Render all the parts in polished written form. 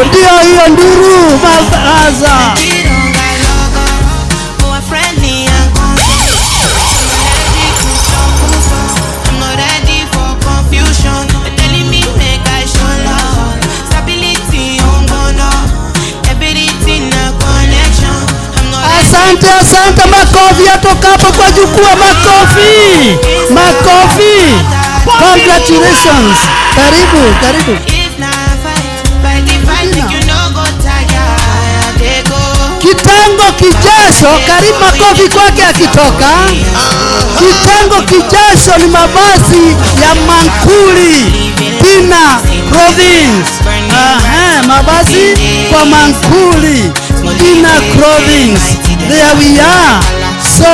Ndio hiyo nduru mazaza. Asante makofi atokapo kwa jukwaa, makofi. Congratulations. Karibu. Kitengo kijasho, karibu makofi kwake akitoka. Kitengo kijasho ni mavazi ya mankuli, Dina Clothing. Mavazi kwa mankuli, Dina Clothing. There we are. So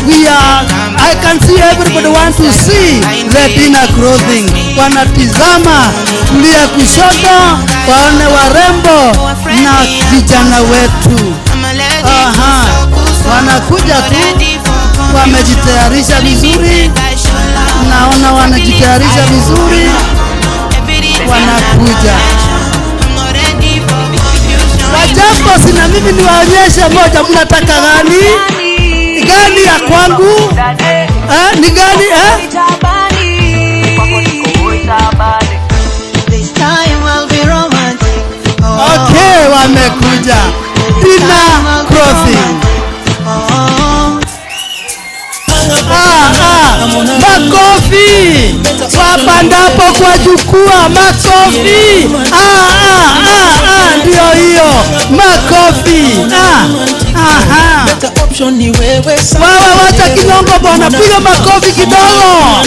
we are, I can see everybody want to see the Dina Clothing. Wanatizama kulia kushoto, waone warembo na vijana wetu. Wanakuja tu, wamejitayarisha vizuri. Naona wanajitayarisha vizuri, wanakuja. Wajambo, sina mimi niwaonyeshe moja. Mnataka gani? Gani ya kwangu? Ni gani? Okay, wamekuja. Dina Clothing. Makofi wapandapo kwa jukwaa, makofi. Ndio hiyo makofi. Wewe wacha kinongo bwana, piga makofi kidogo.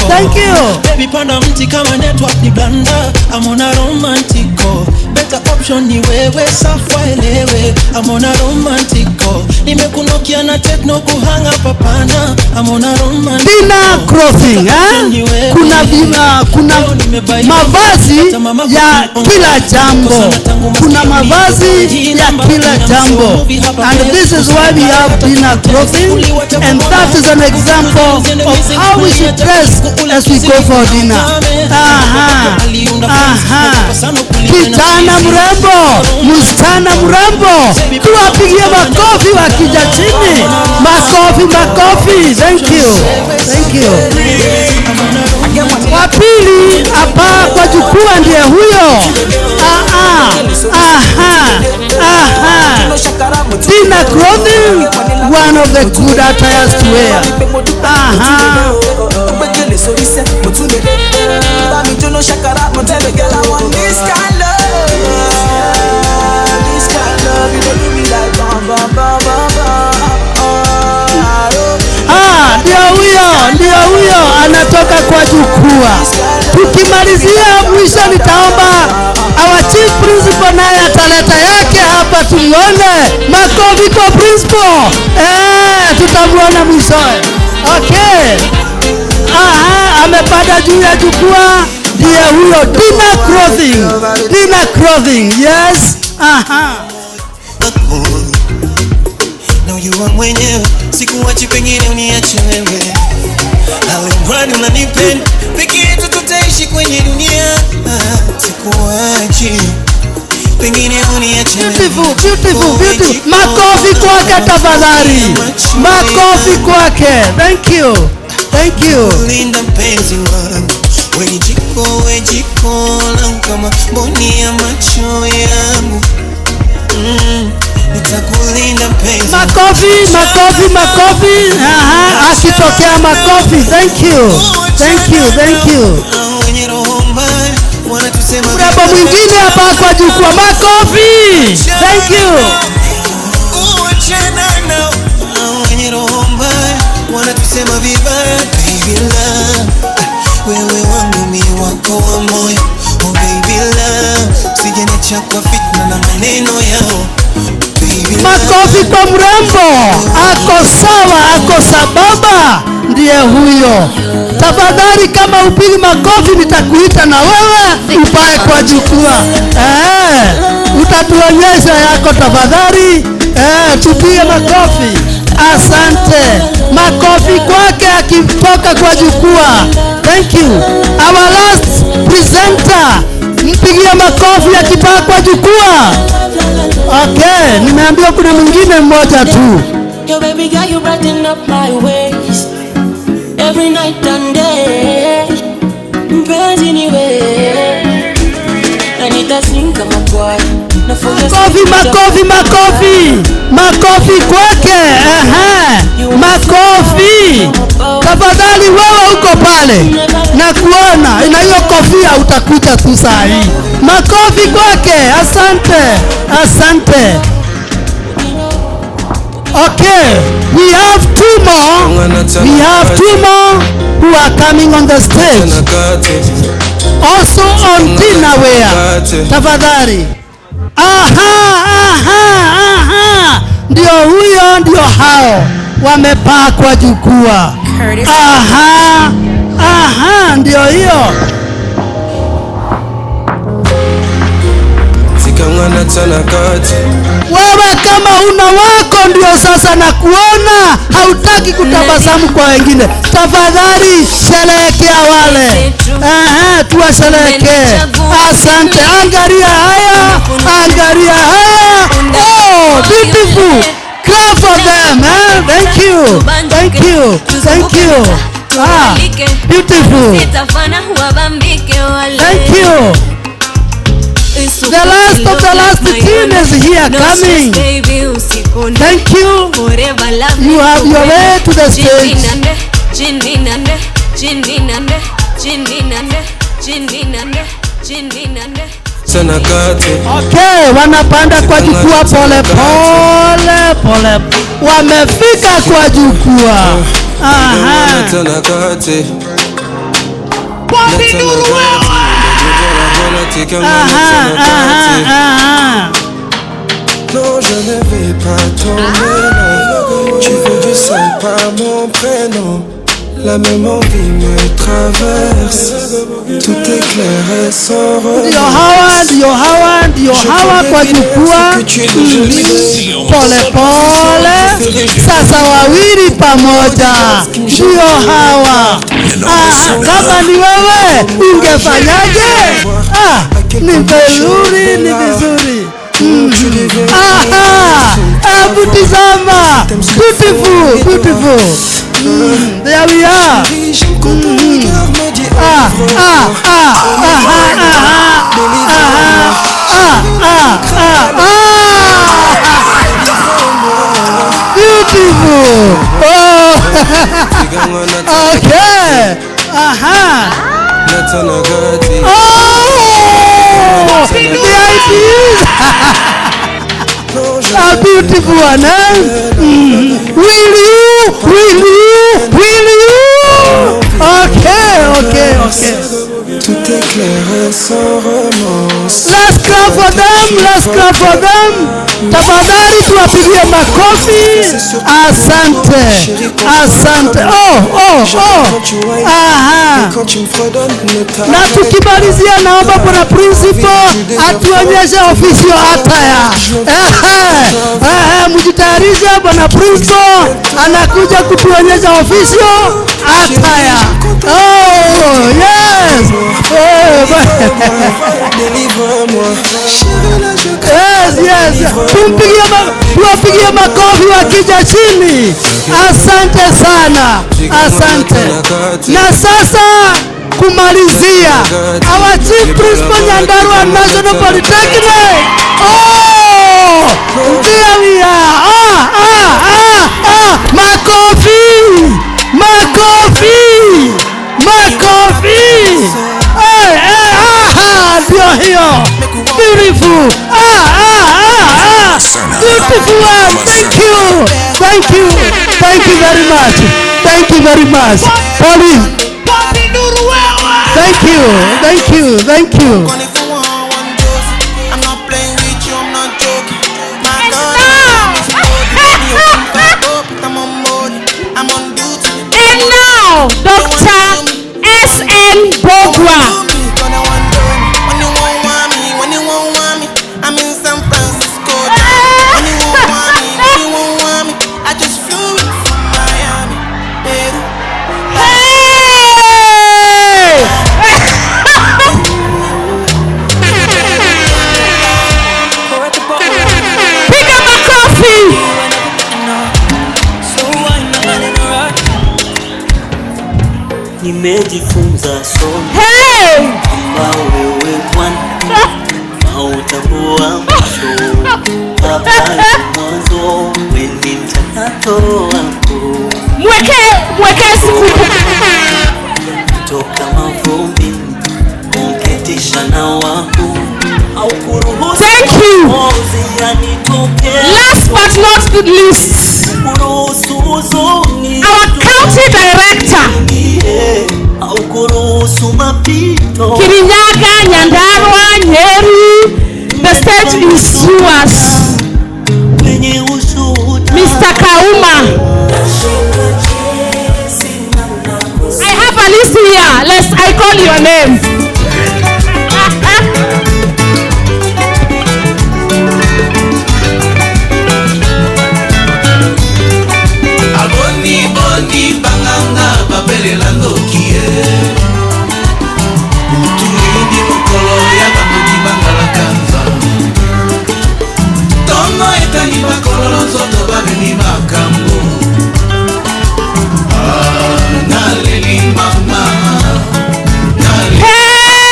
Thank you. Baby panda mti kama network ni blanda, I'm on a romantico. Better option ni wewe, safwa elewe, I'm on a romantico. Nimekunokia na techno kuhanga papana, I'm on a romantico. Dina Clothing, kuna mavazi ya kila jambo. Kuna mavazi ya kila jambo. And this is why we have Dina Clothing, and that is an example of how we should dress as we go for dinner. Kijana mrembo, msichana mrembo, tuwapigie makofi wakija chini. Makofi. Thank you. Wapili hapa kwa jukwaa ndiye huyo. Dina Clothing, one of the good attires to wear. Ndio huyo anatoka kwa jukwaa. Tukimalizia mwisho nitaomba our chief principal naye ataleta yake hapa tuone. Makofi kwa principal. Tutamuona mwisho. Okay. Amepanda juu ya jukwaa. Ndiye huyo Dina Clothing. Yes. No, you are mwenyewe, sikuachi pengine uniache wewe. Alimradi unanipenda, peke yetu tutaishi kwenye dunia. Sikuachi pengine uniache wewe. Beautiful. Makofi kwake tafadhali. Makofi kwake. Thank you. Linda mpenzi wangu, wewe jiko langu kama mboni ya macho yangu. Nitakulinda mpenzi. Makofi. Akitokea makofi. Thank you. Mrembo mwingine hapa kwa jukwaa, makofi. Thank you. Wanatusema vibaya, baby love. Wewe wangu mi wako wa moyo, oh baby love. Usijeniacha kwa fitna na maneno yao. Makofi kwa mrembo. Ako sawa, ako sababa. Ndiye huyo. Tafadhali kama upigi makofi nitakuita na wewe upae kwa jukwaa. Utatuonyesha yako tafadhali. Tupige makofi. Asante. Makofi kwake akitoka kwa jukwaa. Thank you. Our last presenter, Mpigie makofi akipaa kwa jukwaa. Okay, nimeambiwa kuna mwingine mmoja tu. Yo baby girl, you brighten up my ways every night and day. Mpenzi anyway. Na nitasinka makwai. Makofi kwake. Makofi. Tafadhali wewe uko pale na kuona ina hiyo kofia, utakuja tu saa hii. Makofi kwake. Asante. Okay, we have two more who are coming on the stage. Also on dinnerware. Tafadhali. Ndio huyo, ndio hao wamepaa kwa jukwaa. Ndio hiyo. Wewe kama una wako ndio sasa na kuona hautaki kutabasamu kwa wengine, tafadhali sherehekea wale. Tuwasherehekee. Asante. Angalia haya. Oh, beautiful. Clap for them. Thank you. Beautiful. Thank you. The last of the last team is here coming. Thank you. You have your way to the stage. Okay, wanapanda kwa jukwaa pole. Wamefika kwa jukwaa. Non, je ne vais pas tomber, non. Tu veux du sale par mon prénom. La même envie me traverse. Tout est clair et sans remords. Ndio hawa kwa jukwaa. Pole. Sasa wawili pamoja. Ndio hawa. Kama ni wewe ungefanyaje? Ni vizuri. Hebu tizama. Beautiful. There we are. Beautiful. Okay. The ideas. A beautiful one, Will you? Okay. Tout est clair et sans romance. Let's clap for them. Tafadhali tuwapigie makofi. Asante. Na tukimalizia naomba bwana principal atuonyeshe official attire. Mjitayarishe, bwana principal anakuja kutuonyesha official attire. Yes. Tuwapigie makofi wakija chini. Asante sana. Na sasa kumalizia, our chief principal Nyandarua National Polytechnic. There we are. Makofi. Ndio hiyo. Beautiful. Beautiful one. Thank you very much. Polly. Thank you. Dr. S.N. Bogwa. nimejifunza somo. Hey! Kwamba wewe Bwana hautakuwa mwisho. Hapa ni mwanzo, wewe ni mchakato wako. Mweke siku. Toka mavumbi uketisha na wako. Thank you. Last but not least, our county director, Kirinyaga, Nyandarua, Nyeri, the stage is yours. Mr. Kauma. I have a list here. I call your name. Boni banganga babele lando kie. Tuindi mokolo ya bamudi bangala kanza. Tono etani makolo lonzoto babeni makambo. Naleli mama. Hey!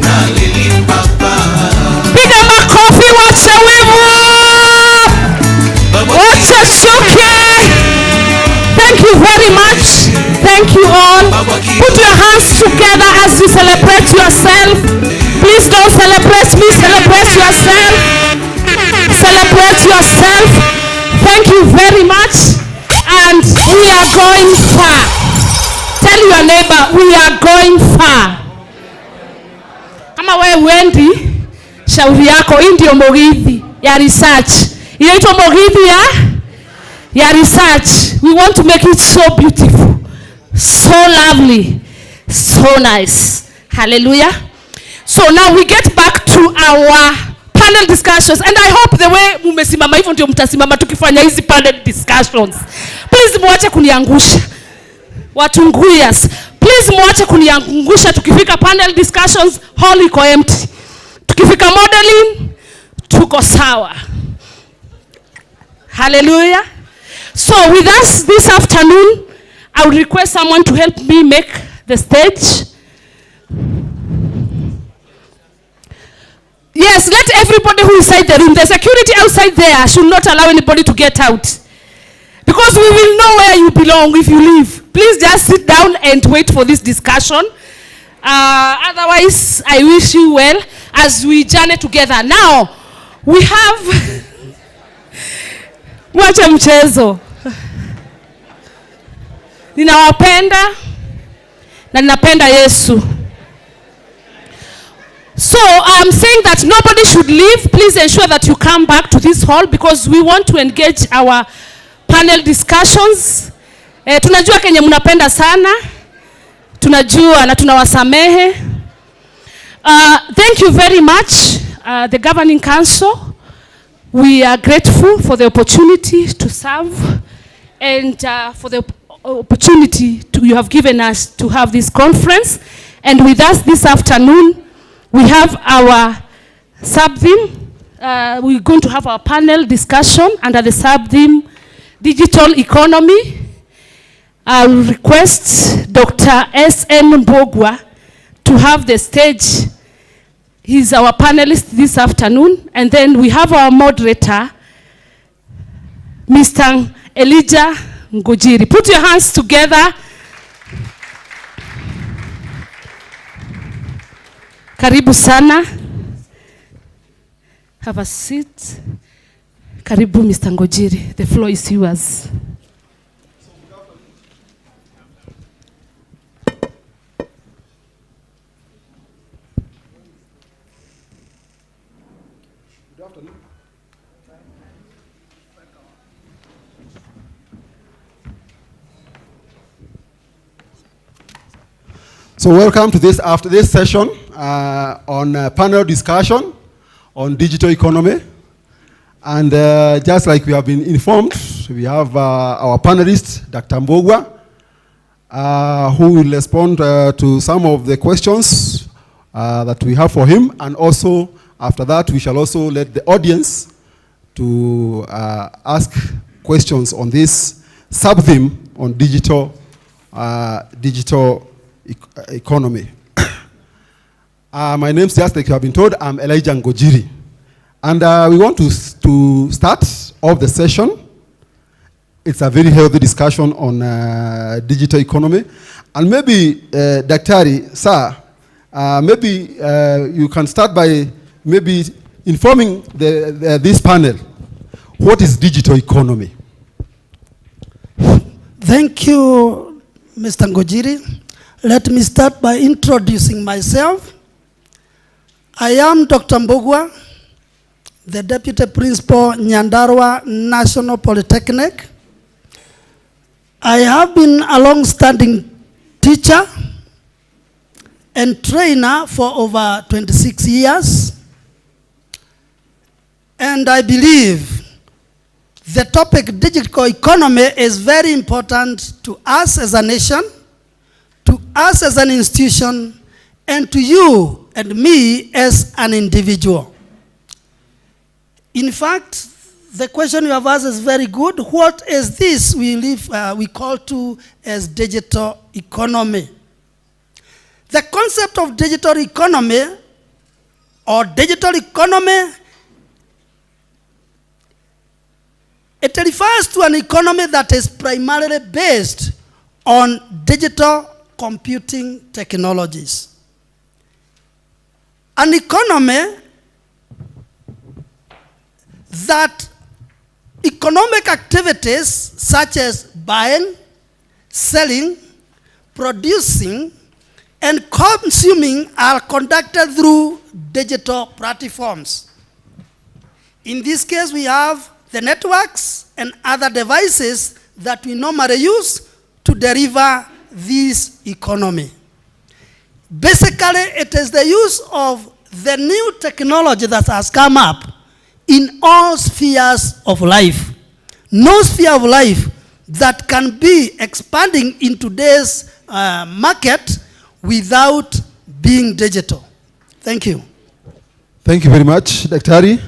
Naleli papa. Big up my coffee, what's the wivu? What's a suki? Thank you very much. Thank you all. Put your hands together as you celebrate yourself. Please don't celebrate me, celebrate yourself. Celebrate yourself. Thank you very much. And we are going far. Tell your neighbor, we are going far. Kama wewe wendi, shauri yako, hii ndio Mogithi ya research. Inaitwa Mogithi ya research. We want to make it so beautiful, so lovely, so nice. Hallelujah. So now we get back to our panel discussions, and I hope the way mumesimama hivyo ndio mtasimama tukifanya hizi panel discussions. Please muache kuniangusha. Watunguyas, please muache kuniangusha tukifika panel discussions, hall iko empty. Tukifika modeling, tuko sawa. Hallelujah. So with us this afternoon, I would request someone to help me make the stage. Yes, let everybody who is inside the room, the security outside there should not allow anybody to get out. Because we will know where you belong if you leave. Please just sit down and wait for this discussion. Otherwise, I wish you well as we journey together. Now, we have... Wacha mchezo. Ninawapenda na ninapenda Yesu. So I'm saying that nobody should leave. Please ensure that you come back to this hall because we want to engage our panel discussions. Tunajua kenye mnapenda sana. Tunajua na tunawasamehe. Thank you very much, the Governing Council. We are grateful for the opportunity to serve and for the opportunity you have given us to have this conference. And with us this afternoon, we have our sub-theme. We're going to have our panel discussion under the sub-theme, Digital Economy. I'll request Dr. S.M. Mbogwa to have the stage. He's our panelist this afternoon. And then we have our moderator, Mr. Elijah Ngujiri. Put your hands together. Karibu sana. Have a seat. Karibu, Mr. Ngujiri. The floor is yours. So welcome to this after this session on panel discussion on digital economy. And just like we have been informed, we have our panelist, Dr. Mbogwa, who will respond to some of the questions that we have for him. And also, after that, we shall also let the audience to ask questions on this sub-theme on digital economy. My name is, just like you have been told, I'm Elijah Ngojiri. And we want to start off the session. It's a very healthy discussion on digital economy. And maybe, Daktari, sir, maybe you can start by maybe informing this panel. What is digital economy? Thank you, Mr. Ngojiri. Let me start by introducing myself. I am Dr. Mbugua, the Deputy Principal, Nyandarua National Polytechnic. I have been a long-standing teacher and trainer for over 26 years. And I believe the topic digital economy is very important to us as a nation, to us as an institution, and to you and me as an individual. In fact, the question you have asked is very good. What is this we call to as digital economy? The concept of digital economy or digital economy, it refers to an economy that is primarily based on digital computing technologies. An economy that economic activities such as buying, selling, producing, and consuming are conducted through digital platforms. In this case, we have the networks and other devices that we normally use to deliver this economy. Basically, it is the use of the new technology that has come up in all spheres of life. No sphere of life that can be expanding in today's market without being digital. Thank you. Thank you very much, Daktari.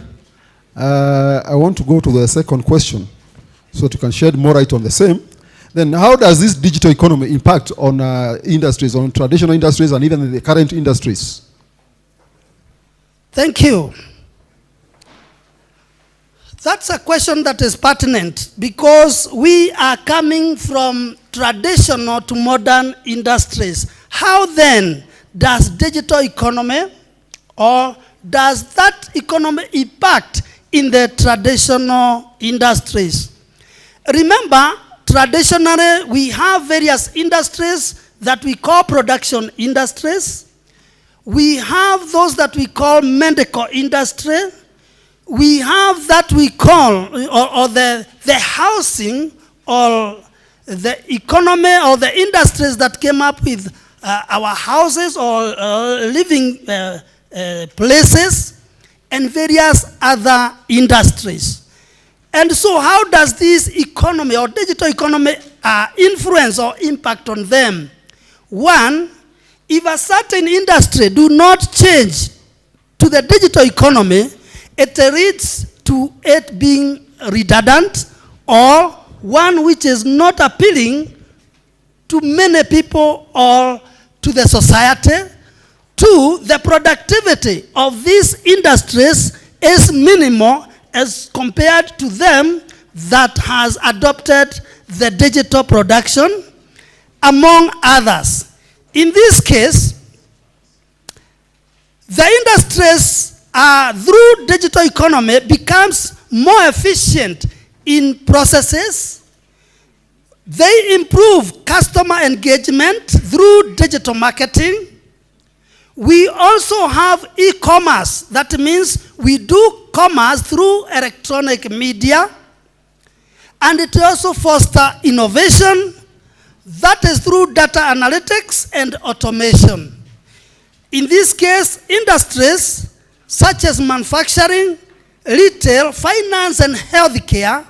I want to go to the second question so that you can shed more light on the same. Then how does this digital economy impact on industries, on traditional industries and even the current industries? Thank you. That's a question that is pertinent because we are coming from traditional to modern industries. How then does digital economy or does that economy impact in the traditional industries? Remember, traditionally we have various industries that we call production industries. We have those that we call medical industry. We have that we call, or the housing, or the economy, or the industries that came up with our houses or living places, and various other industries. And so how does this economy or digital economy influence or impact on them? One, if a certain industry do not change to the digital economy, it leads to it being redundant or one which is not appealing to many people or to the society. Two, the productivity of these industries is minimal as compared to them that has adopted the digital production, among others. In this case, the industries through digital economy becomes more efficient in processes. They improve customer engagement through digital marketing. We also have e-commerce. That means we do commerce through electronic media. And it also fosters innovation. That is through data analytics and automation. In this case, industries such as manufacturing, retail, finance, and healthcare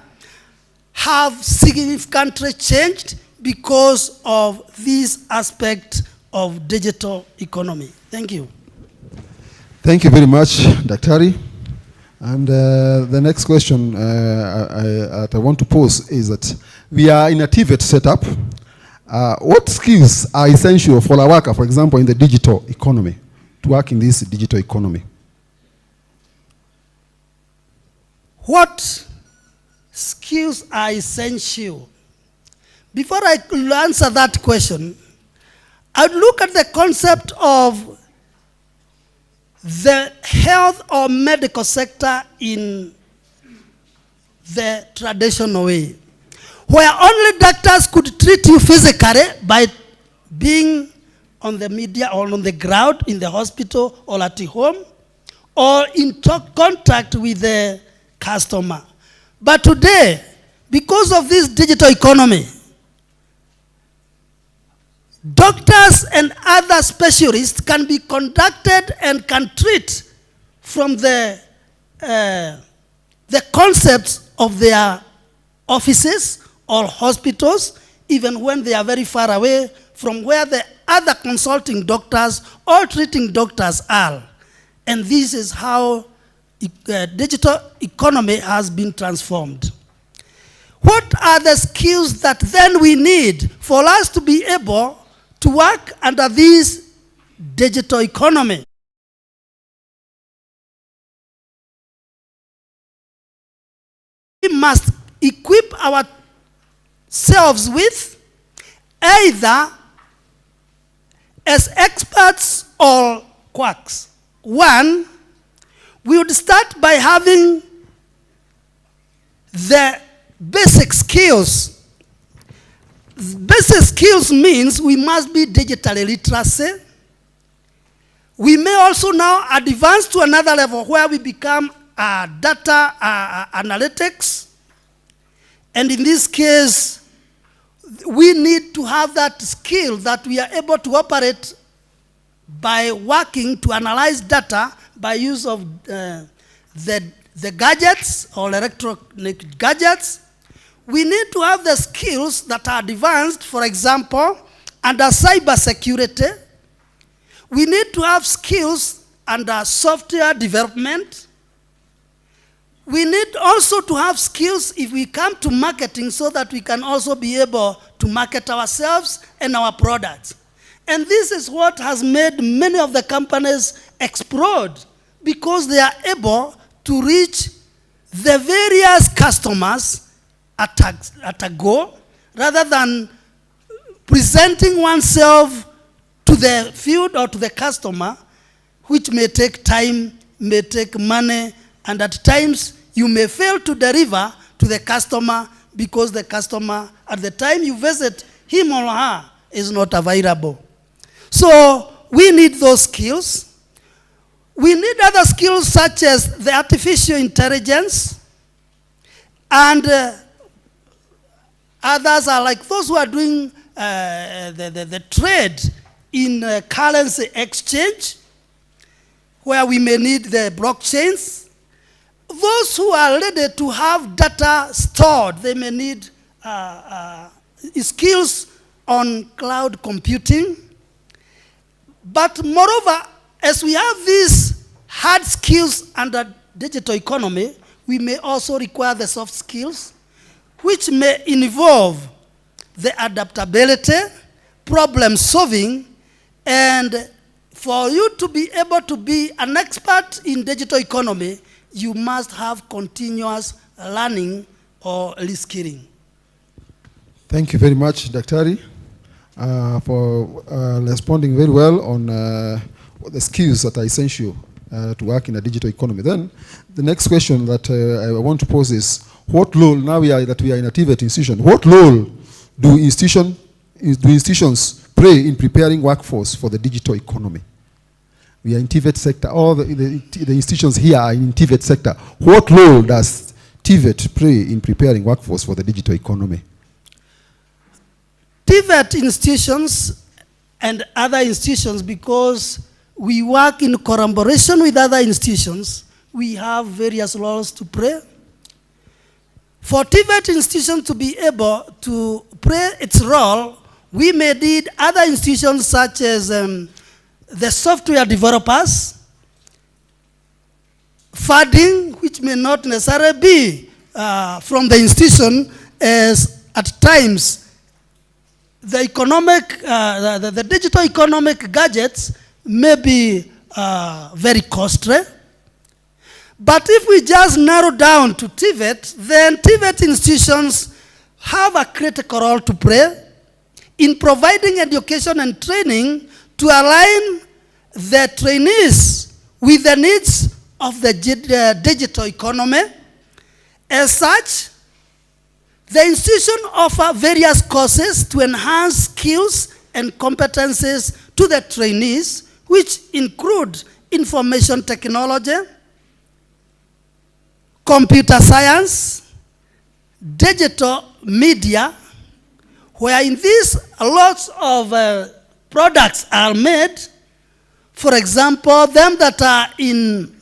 have significantly changed because of this aspect of digital economy. Thank you. Thank you very much, Daktari. And the next question I want to pose is that we are in a TVET setup. What skills are essential for a worker, for example, in the digital economy, to work in this digital economy? What skills are essential? Before I answer that question, I'd look at the concept of the health or medical sector in the traditional way, where only doctors could treat you physically by being on the media or on the ground in the hospital or at home or in contact with the customer. But today, because of this digital economy, doctors and other specialists can be conducted and can treat from the concepts of their offices or hospitals, even when they are very far away from where the other consulting doctors or treating doctors are. And this is how digital economy has been transformed. What are the skills that then we need for us to be able to work under this digital economy? We must equip ourselves with either as experts or quacks. One, we would start by having the basic skills. Basic skills means we must be digitally literacy. We may also now advance to another level where we become data analytics. And in this case, we need to have that skill that we are able to operate by working to analyze data by use of the gadgets or electronic gadgets. We need to have the skills that are advanced, for example, under cyber security. We need to have skills under software development. We need also to have skills if we come to marketing so that we can also be able to market ourselves and our products. And this is what has made many of the companies explode, because they are able to reach the various customers at a go, rather than presenting oneself to the field or to the customer, which may take time, may take money, and at times you may fail to deliver to the customer because the customer, at the time you visit him or her, is not available. So we need those skills. We need other skills such as the artificial intelligence, and others are like those who are doing the trade in currency exchange, where we may need the blockchains. Those who are ready to have data stored, they may need skills on cloud computing. But moreover, as we have these hard skills under digital economy, we may also require the soft skills, which may involve the adaptability, problem solving, and for you to be able to be an expert in digital economy, you must have continuous learning or reskilling. Thank you very much, Daktari, for responding very well on the skills that are essential to work in a digital economy. Then, the next question that I want to pose is, what role, now we are in a TVET institution, what role do institutions play in preparing workforce for the digital economy? We are in TVET sector, all the institutions here are in TVET sector. What role does TVET play in preparing workforce for the digital economy? TVET institutions and other institutions, because we work in collaboration with other institutions, we have various roles to play. For TVET institution to be able to play its role, we may need other institutions such as the software developers, funding, which may not necessarily be from the institution as at times, the economic, the digital economic gadgets may be very costly. But if we just narrow down to TVET, then TVET institutions have a critical role to play in providing education and training to align the trainees with the needs of the digital economy. As such, the institution offers various courses to enhance skills and competencies to the trainees, which include information technology, computer science, digital media, where in this lots of products are made. For example, them that are in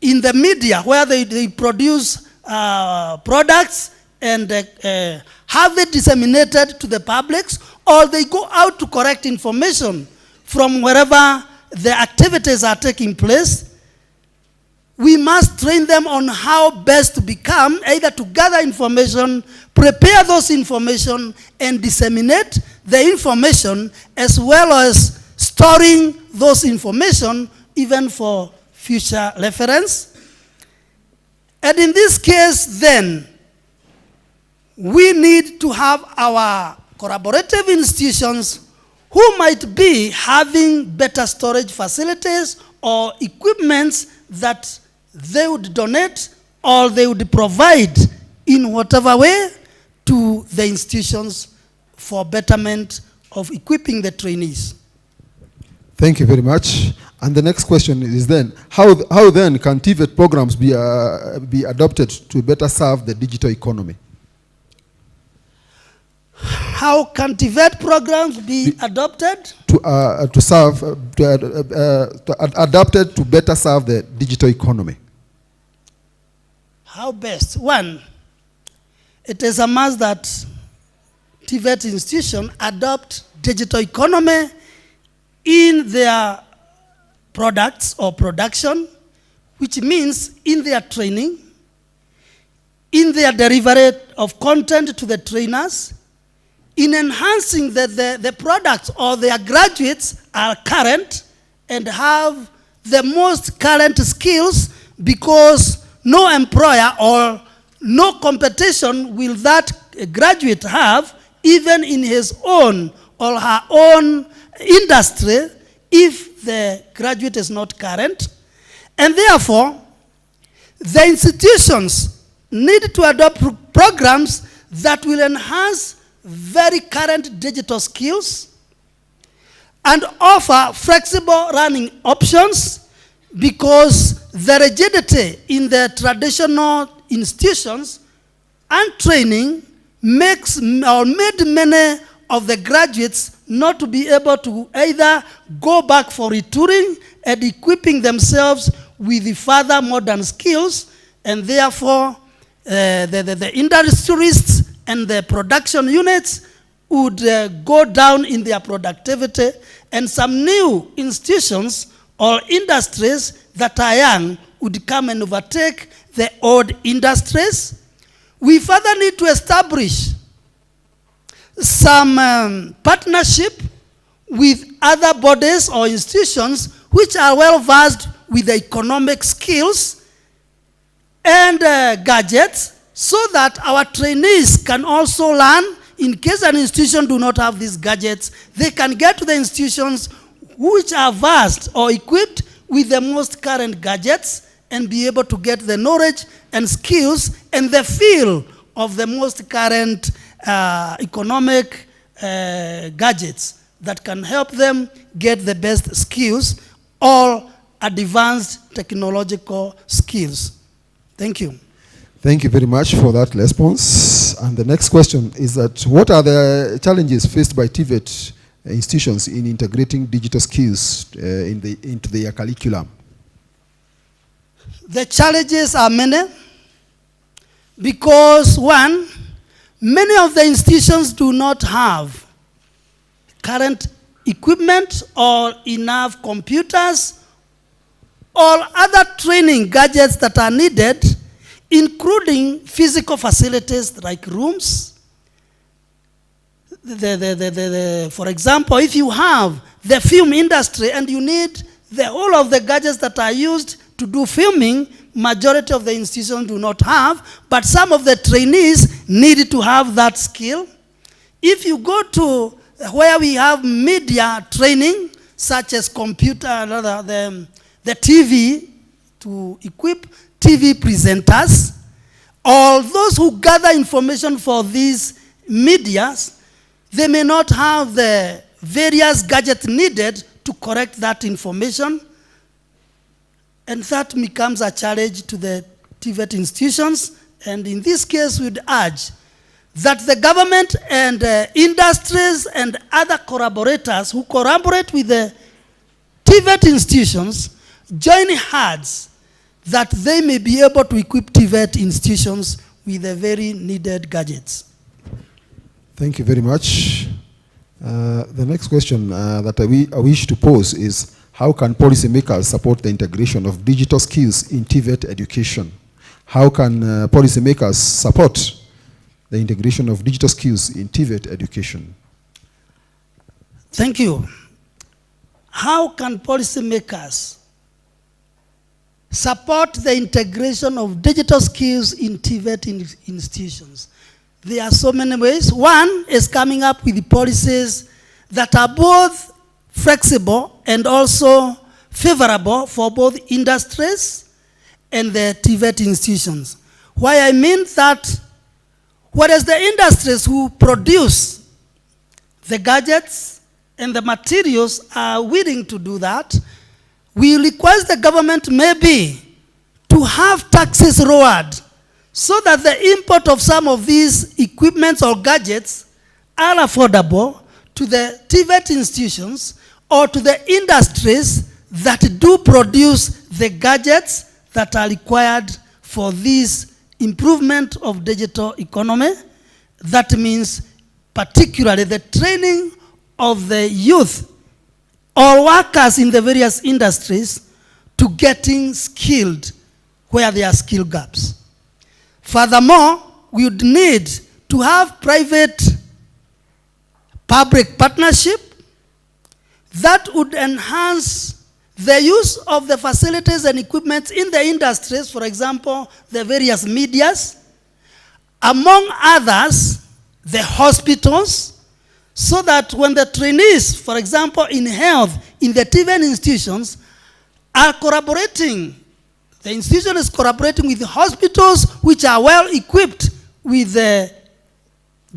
the media, where they produce products and have it disseminated to the public, or they go out to collect information from wherever the activities are taking place. We must train them on how best to become, either to gather information, prepare those information, and disseminate the information, as well as storing those information even for future reference. And in this case, then, we need to have our collaborative institutions who might be having better storage facilities or equipments that they would donate or they would provide in whatever way to the institutions for betterment of equipping the trainees. Thank you very much. And the next question is then, how then can TVET programs be adopted to better serve the digital economy? How can TVET programs be adopted? Adapted to better serve the digital economy. How best? One, it is a must that TVET institutions adopt digital economy in their products or production, which means in their training, in their delivery of content to the trainers, in enhancing that the products or their graduates are current and have the most current skills, because no employer or no competition will that graduate have, even in his own or her own industry, if the graduate is not current. And therefore, the institutions need to adopt programs that will enhance very current digital skills and offer flexible learning options, because the rigidity in the traditional institutions and training makes or made many of the graduates not to be able to either go back for retooling and equipping themselves with the further modern skills, and therefore the industrialists and the production units would go down in their productivity, and some new institutions or industries that are young would come and overtake the old industries. We further need to establish some partnership with other bodies or institutions which are well versed with the economic skills and gadgets, so that our trainees can also learn. In case an institution do not have these gadgets, they can get to the institutions which are versed or equipped with the most current gadgets and be able to get the knowledge and skills and the feel of the most current economic gadgets that can help them get the best skills or advanced technological skills. Thank you. Thank you very much for that response. And the next question is that, what are the challenges faced by TVET institutions in integrating digital skills into their curriculum? The challenges are many, because one, many of the institutions do not have current equipment or enough computers or other training gadgets that are needed including physical facilities like rooms. For example, if you have the film industry and you need all of the gadgets that are used to do filming, majority of the institutions do not have, but some of the trainees need to have that skill. If you go to where we have media training, such as computer, the TV, to equip TV presenters, all those who gather information for these medias, they may not have the various gadgets needed to correct that information, and that becomes a challenge to the TVET institutions. And in this case, we'd urge that the government and industries and other collaborators who collaborate with the TVET institutions join hands that they may be able to equip TVET institutions with the very needed gadgets. Thank you very much. The next question that I wish to pose is, how can policymakers support the integration of digital skills in TVET education? How can policymakers support the integration of digital skills in TVET education? Thank you. How can policymakers support the integration of digital skills in TVET institutions? There are so many ways. One is coming up with policies that are both flexible and also favorable for both industries and the TVET institutions. Why I mean that, whereas the industries who produce the gadgets and the materials are willing to do that, we request the government maybe to have taxes lowered so that the import of some of these equipments or gadgets are affordable to the TVET institutions or to the industries that do produce the gadgets that are required for this improvement of digital economy. That means particularly the training of the youth or workers in the various industries to getting skilled where there are skill gaps. Furthermore, we would need to have private-public partnership that would enhance the use of the facilities and equipment in the industries, for example, the various medias, among others, the hospitals, so that when the trainees, for example, in health, in the TVET institutions, are collaborating, the institution is collaborating with the hospitals which are well equipped with the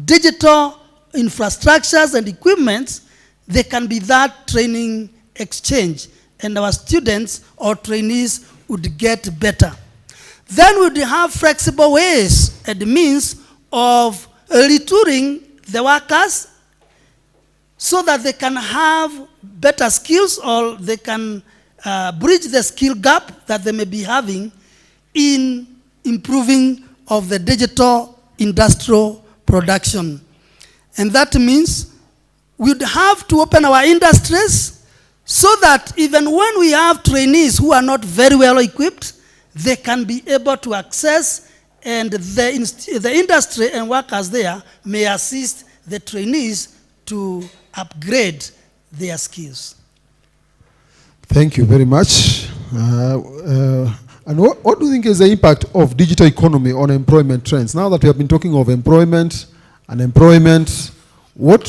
digital infrastructures and equipment, there can be that training exchange, and our students or trainees would get better. Then we would have flexible ways and means of retooling the workers so that they can have better skills or they can bridge the skill gap that they may be having in improving of the digital industrial production. And that means we'd have to open our industries so that even when we have trainees who are not very well equipped, they can be able to access, and the industry and workers there may assist the trainees to upgrade their skills. Thank you very much. And what do you think is the impact of digital economy on employment trends? Now that we have been talking of employment and employment, what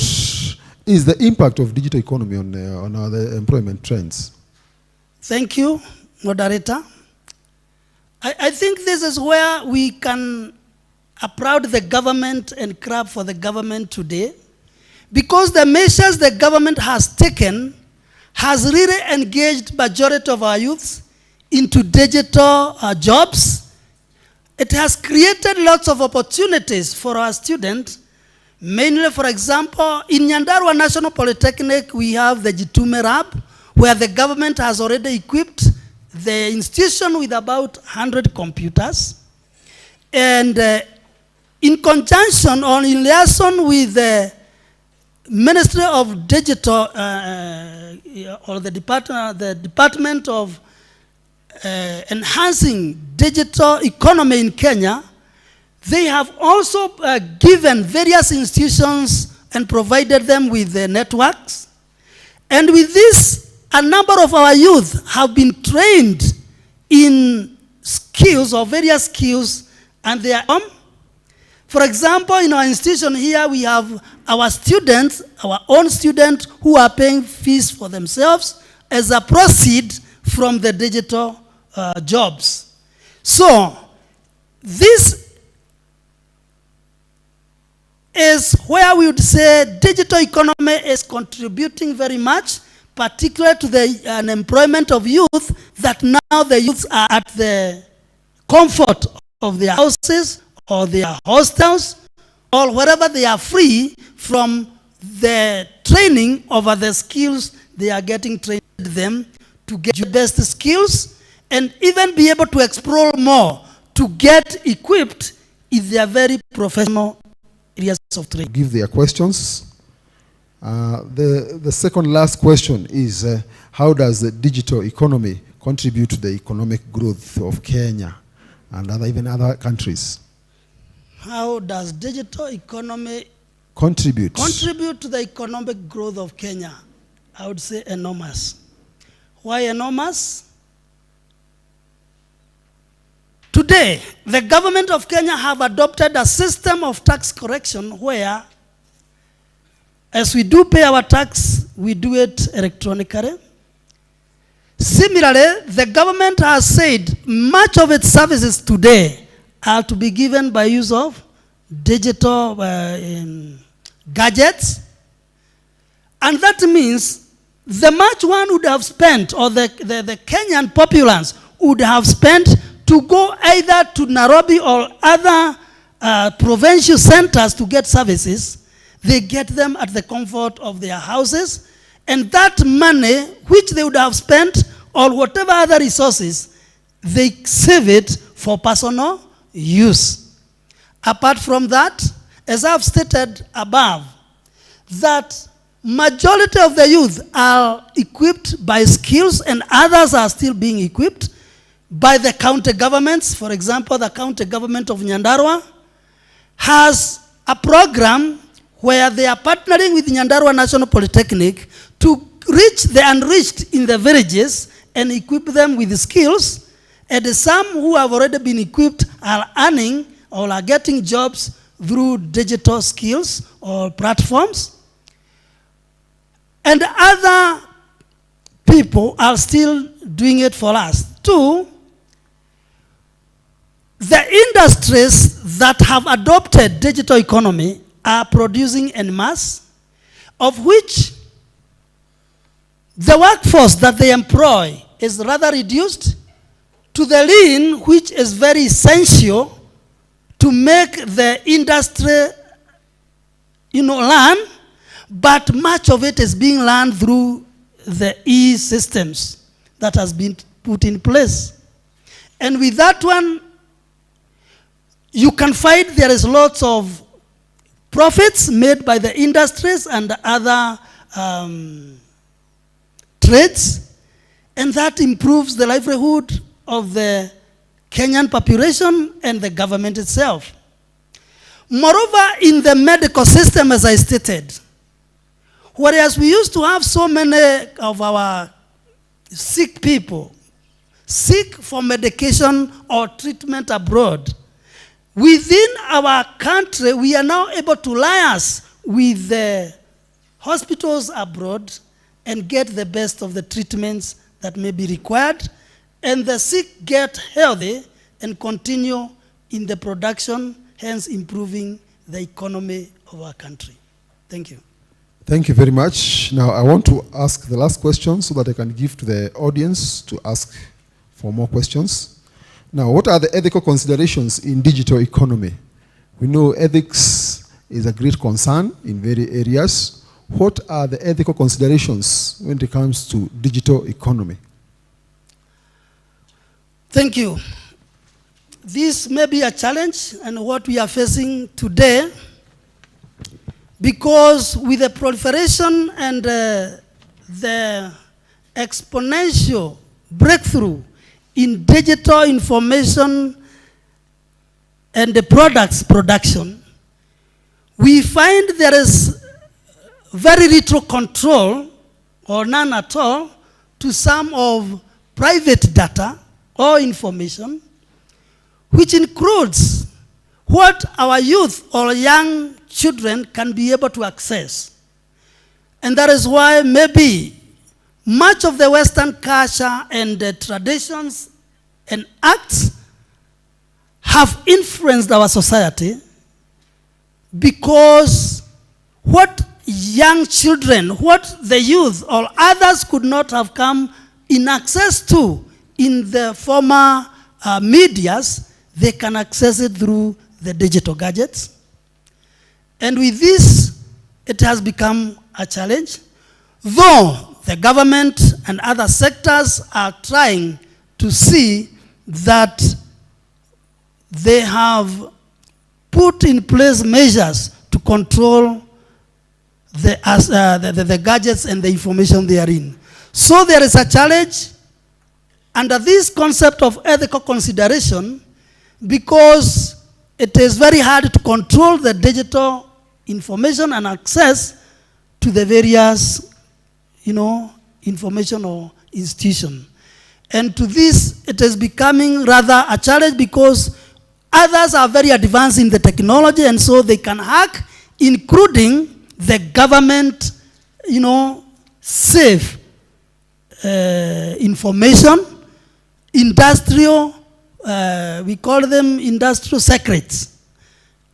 is the impact of digital economy on our employment trends? Thank you, moderator. I think this is where we can applaud the government and clap for the government today, because the measures the government has taken has really engaged majority of our youths into digital jobs. It has created lots of opportunities for our students. Mainly, for example, in Nyandarua National Polytechnic, we have the Jitume Lab, where the government has already equipped the institution with about 100 computers. And in conjunction or in liaison with the Ministry of Digital or the Department of enhancing digital economy in Kenya, they have also given various institutions and provided them with networks. And with this, a number of our youth have been trained in skills or various skills, and they are for example, in our institution here, we have our students, our own students, who are paying fees for themselves as a proceed from the digital jobs. So, this is where we would say digital economy is contributing very much, particularly to the unemployment of youth, that now the youths are at the comfort of their houses or their hostels, or wherever they are free from the training over the skills they are getting trained them to get the best skills and even be able to explore more to get equipped in their very professional areas of training. Give their questions. The second last question is how does the digital economy contribute to the economic growth of Kenya and even other countries? How does digital economy contribute to the economic growth of Kenya? I would say enormous. Why enormous? Today, the government of Kenya have adopted a system of tax correction where, as we do pay our tax, we do it electronically. Similarly, the government has said much of its services today are to be given by use of digital gadgets. And that means the much one would have spent, or the Kenyan populace would have spent to go either to Nairobi or other provincial centers to get services, they get them at the comfort of their houses. And that money, which they would have spent, or whatever other resources, they save it for personal use. Apart from that, as I've stated above, that majority of the youth are equipped by skills and others are still being equipped by the county governments. For example, the county government of Nyandarua has a program where they are partnering with Nyandarua National Polytechnic to reach the unreached in the villages and equip them with skills. And some who have already been equipped are earning or are getting jobs through digital skills or platforms. And other people are still doing it for us. Two, the industries that have adopted digital economy are producing en masse, of which the workforce that they employ is rather reduced to the lean, which is very essential to make the industry, learn, but much of it is being learned through the e-systems that has been put in place. And with that one, you can find there is lots of profits made by the industries and other trades, and that improves the livelihood of the Kenyan population and the government itself. Moreover, in the medical system, as I stated, whereas we used to have so many of our sick people seek for medication or treatment abroad, within our country, we are now able to liaise with the hospitals abroad and get the best of the treatments that may be required, and the sick get healthy and continue in the production, hence improving the economy of our country. Thank you. Thank you very much. Now I want to ask the last question so that I can give to the audience to ask for more questions. Now, what are the ethical considerations in digital economy? We know ethics is a great concern in various areas. What are the ethical considerations when it comes to digital economy? Thank you. This may be a challenge and what we are facing today, because with the proliferation and the exponential breakthrough in digital information and the products production, we find there is very little control or none at all to some of private data or information, which includes what our youth or young children can be able to access. And that is why maybe much of the Western culture and the traditions and acts have influenced our society, because what young children, what the youth or others could not have come in access to in the former medias, they can access it through the digital gadgets. And with this, it has become a challenge, though the government and other sectors are trying to see that they have put in place measures to control the gadgets and the information they are in. So there is a challenge under this concept of ethical consideration, because it is very hard to control the digital information and access to the various, information or institution. And to this, it is becoming rather a challenge, because others are very advanced in the technology, and so they can hack, including the government, safe information, industrial, we call them industrial secrets,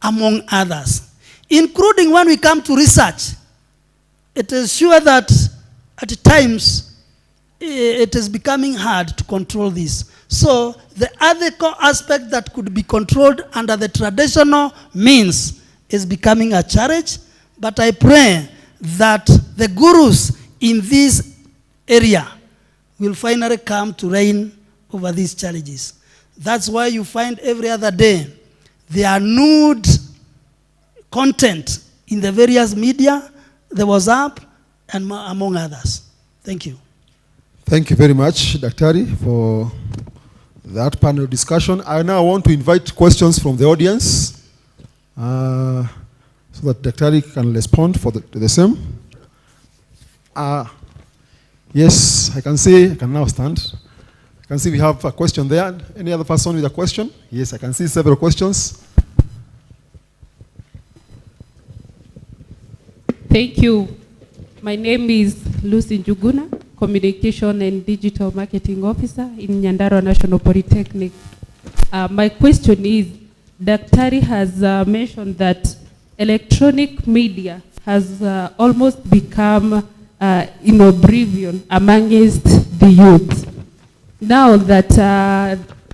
among others. Including when we come to research, it is sure that at times it is becoming hard to control this. So the ethical aspect that could be controlled under the traditional means is becoming a challenge, but I pray that the gurus in this area will finally come to reign over these challenges. That's why you find every other day there are nude content in the various media, the WhatsApp, and among others. Thank you. Thank you very much, Daktari, for that panel discussion. I now want to invite questions from the audience so that Daktari can respond to the same. Yes, I can now stand. I can see we have a question there. Any other person with a question? Yes, I can see several questions. Thank you. My name is Lucy Njuguna, Communication and Digital Marketing Officer in Nyandarua National Polytechnic. My question is, Daktari has mentioned that electronic media has almost become in oblivion amongst the youth. Now that,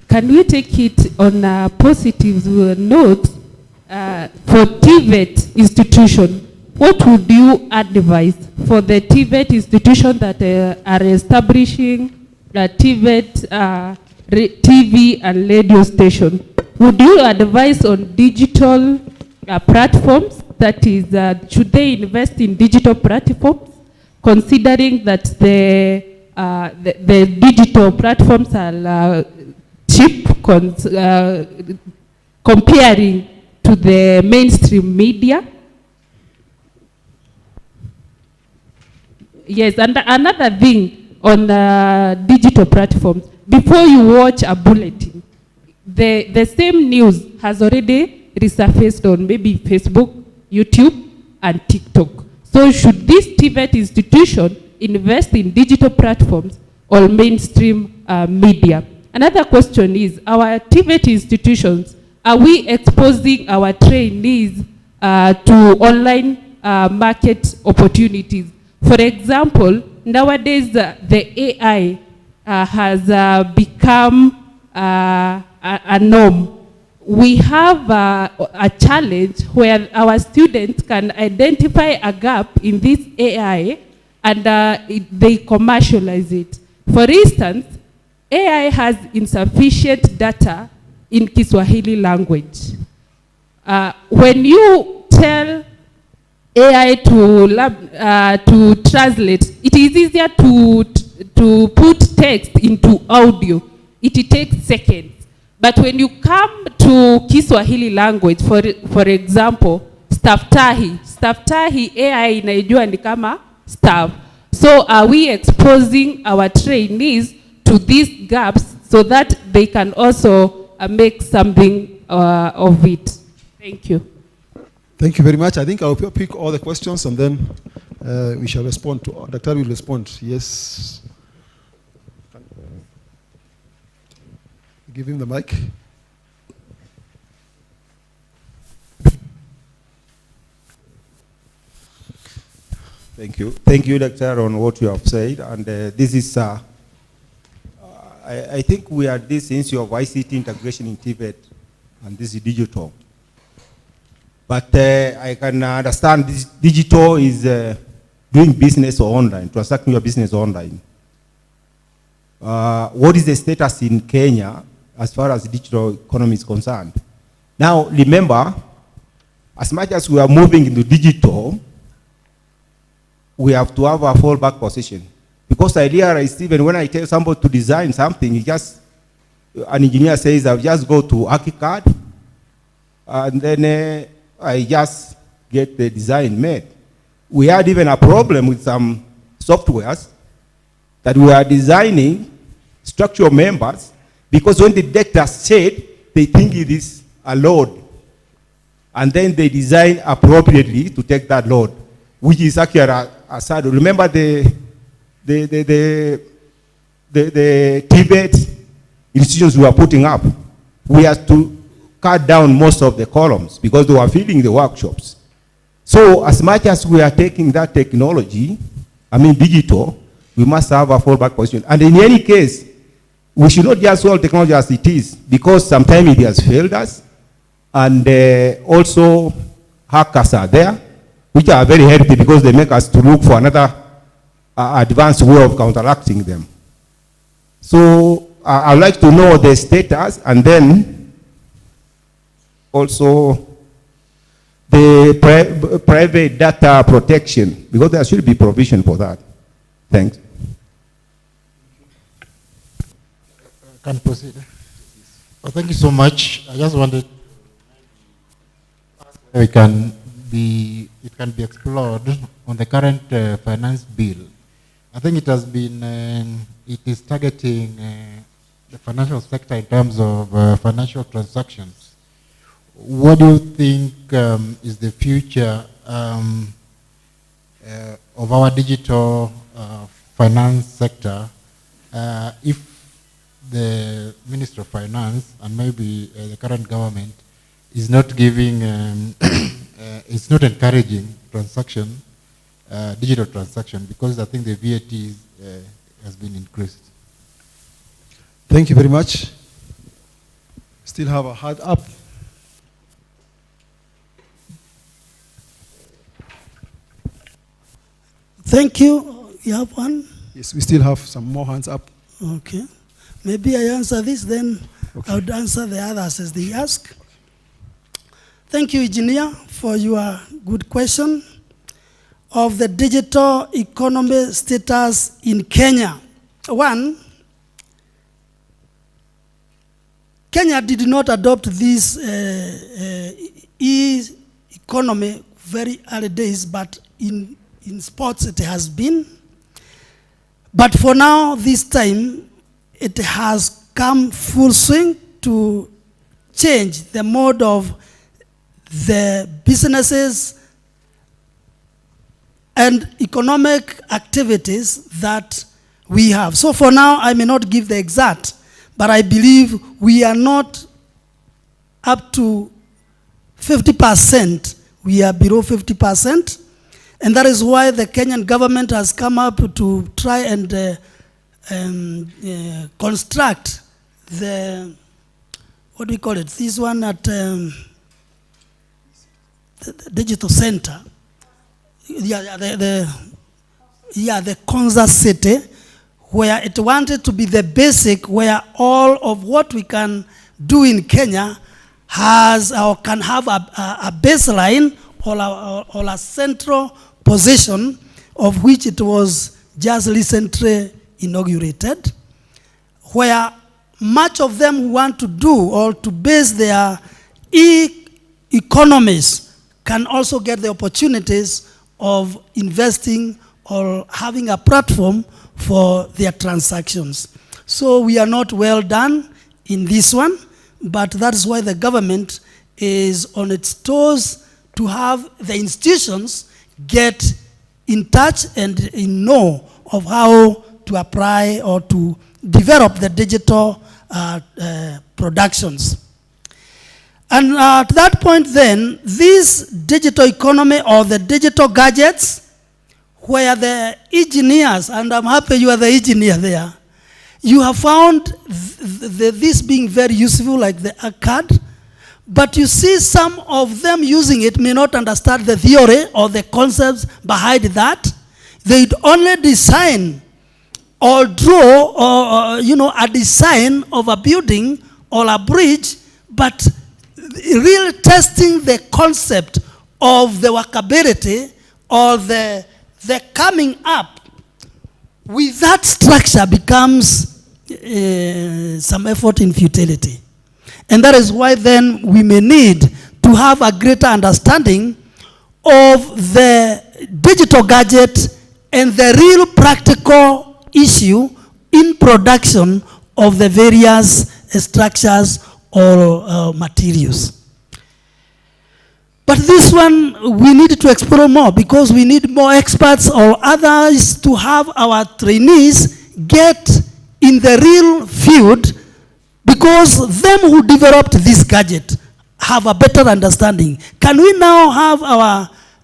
can we take it on a positive note for TVET institution? What would you advise for the TVET institution that are establishing TVET TV and radio station? Would you advise on digital platforms? That is, should they invest in digital platforms, considering that the digital platforms are cheap comparing to the mainstream media? Yes, and another thing on digital platforms, before you watch a bulletin, the same news has already resurfaced on maybe Facebook, YouTube, and TikTok. So should this TVET institution invest in digital platforms or mainstream media? Another question is, our TVET institutions, are we exposing our trainees to online market opportunities? For example, nowadays the AI has become a norm. We have a challenge where our students can identify a gap in this AI and they commercialize it. For instance, AI has insufficient data in Kiswahili language. When you tell AI to translate, it is easier to put text into audio. it takes seconds. But when you come to Kiswahili language, for example, staftahi AI inaijua ni kama staff. So are we exposing our trainees to these gaps so that they can also make something of it? Thank you. Thank you very much. I think I'll pick all the questions and then we shall respond to, Dr. will respond. Yes. Give him the mic. Thank you, Doctor, on what you have said. And this is, I think we are this issue of ICT integration in Tibet, and this is digital. But I can understand this digital is doing business online, transacting your business online. What is the status in Kenya as far as digital economy is concerned? Now, remember, as much as we are moving into digital, we have to have a fallback position. Because I realize even when I tell somebody to design something, an engineer says, I'll just go to ArchiCAD, and then I just get the design made. We had even a problem with some softwares that we are designing structural members, because when the detector said, they think it is a load. And then they design appropriately to take that load, which is actually a saddle. Remember the Tibet institutions we were putting up, we had to cut down most of the columns because they were filling the workshops. So as much as we are taking that technology, digital, we must have a fallback position. And in any case, we should not just hold technology as it is, because sometimes it has failed us, and also hackers are there, which are very healthy because they make us to look for another advanced way of counteracting them. So I'd like to know the status, and then also the private data protection, because there should be provision for that. Thanks. Can proceed. Well, thank you so much. I just wanted it can be explored on the current finance bill. I think it has been, it is targeting the financial sector in terms of financial transactions. What do you think is the future of our digital finance sector if the Minister of Finance and maybe the current government is not giving, it's not encouraging transaction, digital transaction, because I think the VAT has been increased. Thank you very much. Still have a hand up. Thank you. You have one? Yes, we still have some more hands up. Okay. Maybe I answer this, then I would answer the others as they ask. Thank you, Engineer, for your good question of the digital economy status in Kenya. One, Kenya did not adopt this e-economy very early days, but in sports it has been. But for now, this time, it has come full swing to change the mode of the businesses and economic activities that we have. So for now, I may not give the exact, but I believe we are not up to 50%. We are below 50%. And that is why the Kenyan government has come up to try and construct the, what do we call it? This one at the digital center. Yeah, the Konza city, where it wanted to be the basic, where all of what we can do in Kenya has or can have a baseline or a central position, of which it was just recently inaugurated, where much of them who want to do or to base their economies can also get the opportunities of investing or having a platform for their transactions. So we are not well done in this one, but that's why the government is on its toes to have the institutions get in touch and know of how to apply or to develop the digital productions. And at that point then, this digital economy or the digital gadgets, where the engineers, and I'm happy you are the engineer there, you have found this being very useful, like the card, but you see some of them using it may not understand the theory or the concepts behind that. They'd only design or draw or a design of a building or a bridge, but really testing the concept of the workability or the coming up with that structure becomes some effort in futility. And that is why then we may need to have a greater understanding of the digital gadget and the real practical issue in production of the various structures or materials. But this one we need to explore more, because we need more experts or others to have our trainees get in the real field, because them who developed this gadget have a better understanding. Can we now have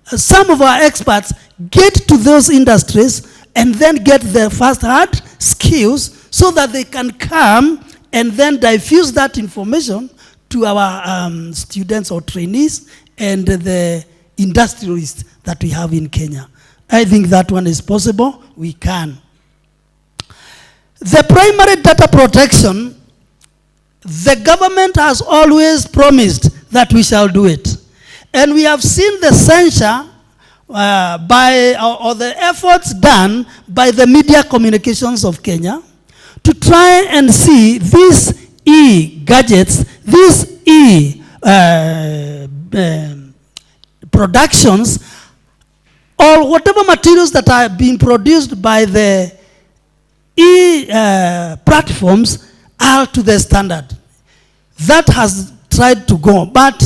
some of our experts get to those industries and then get the first-hand skills so that they can come and then diffuse that information to our students or trainees and the industrialists that we have in Kenya? I think that one is possible. We can. The primary data protection, the government has always promised that we shall do it. And we have seen the censure or the efforts done by the media communications of Kenya to try and see these e-gadgets, these productions, or whatever materials that are being produced by the platforms are to the standard. That has tried to go, but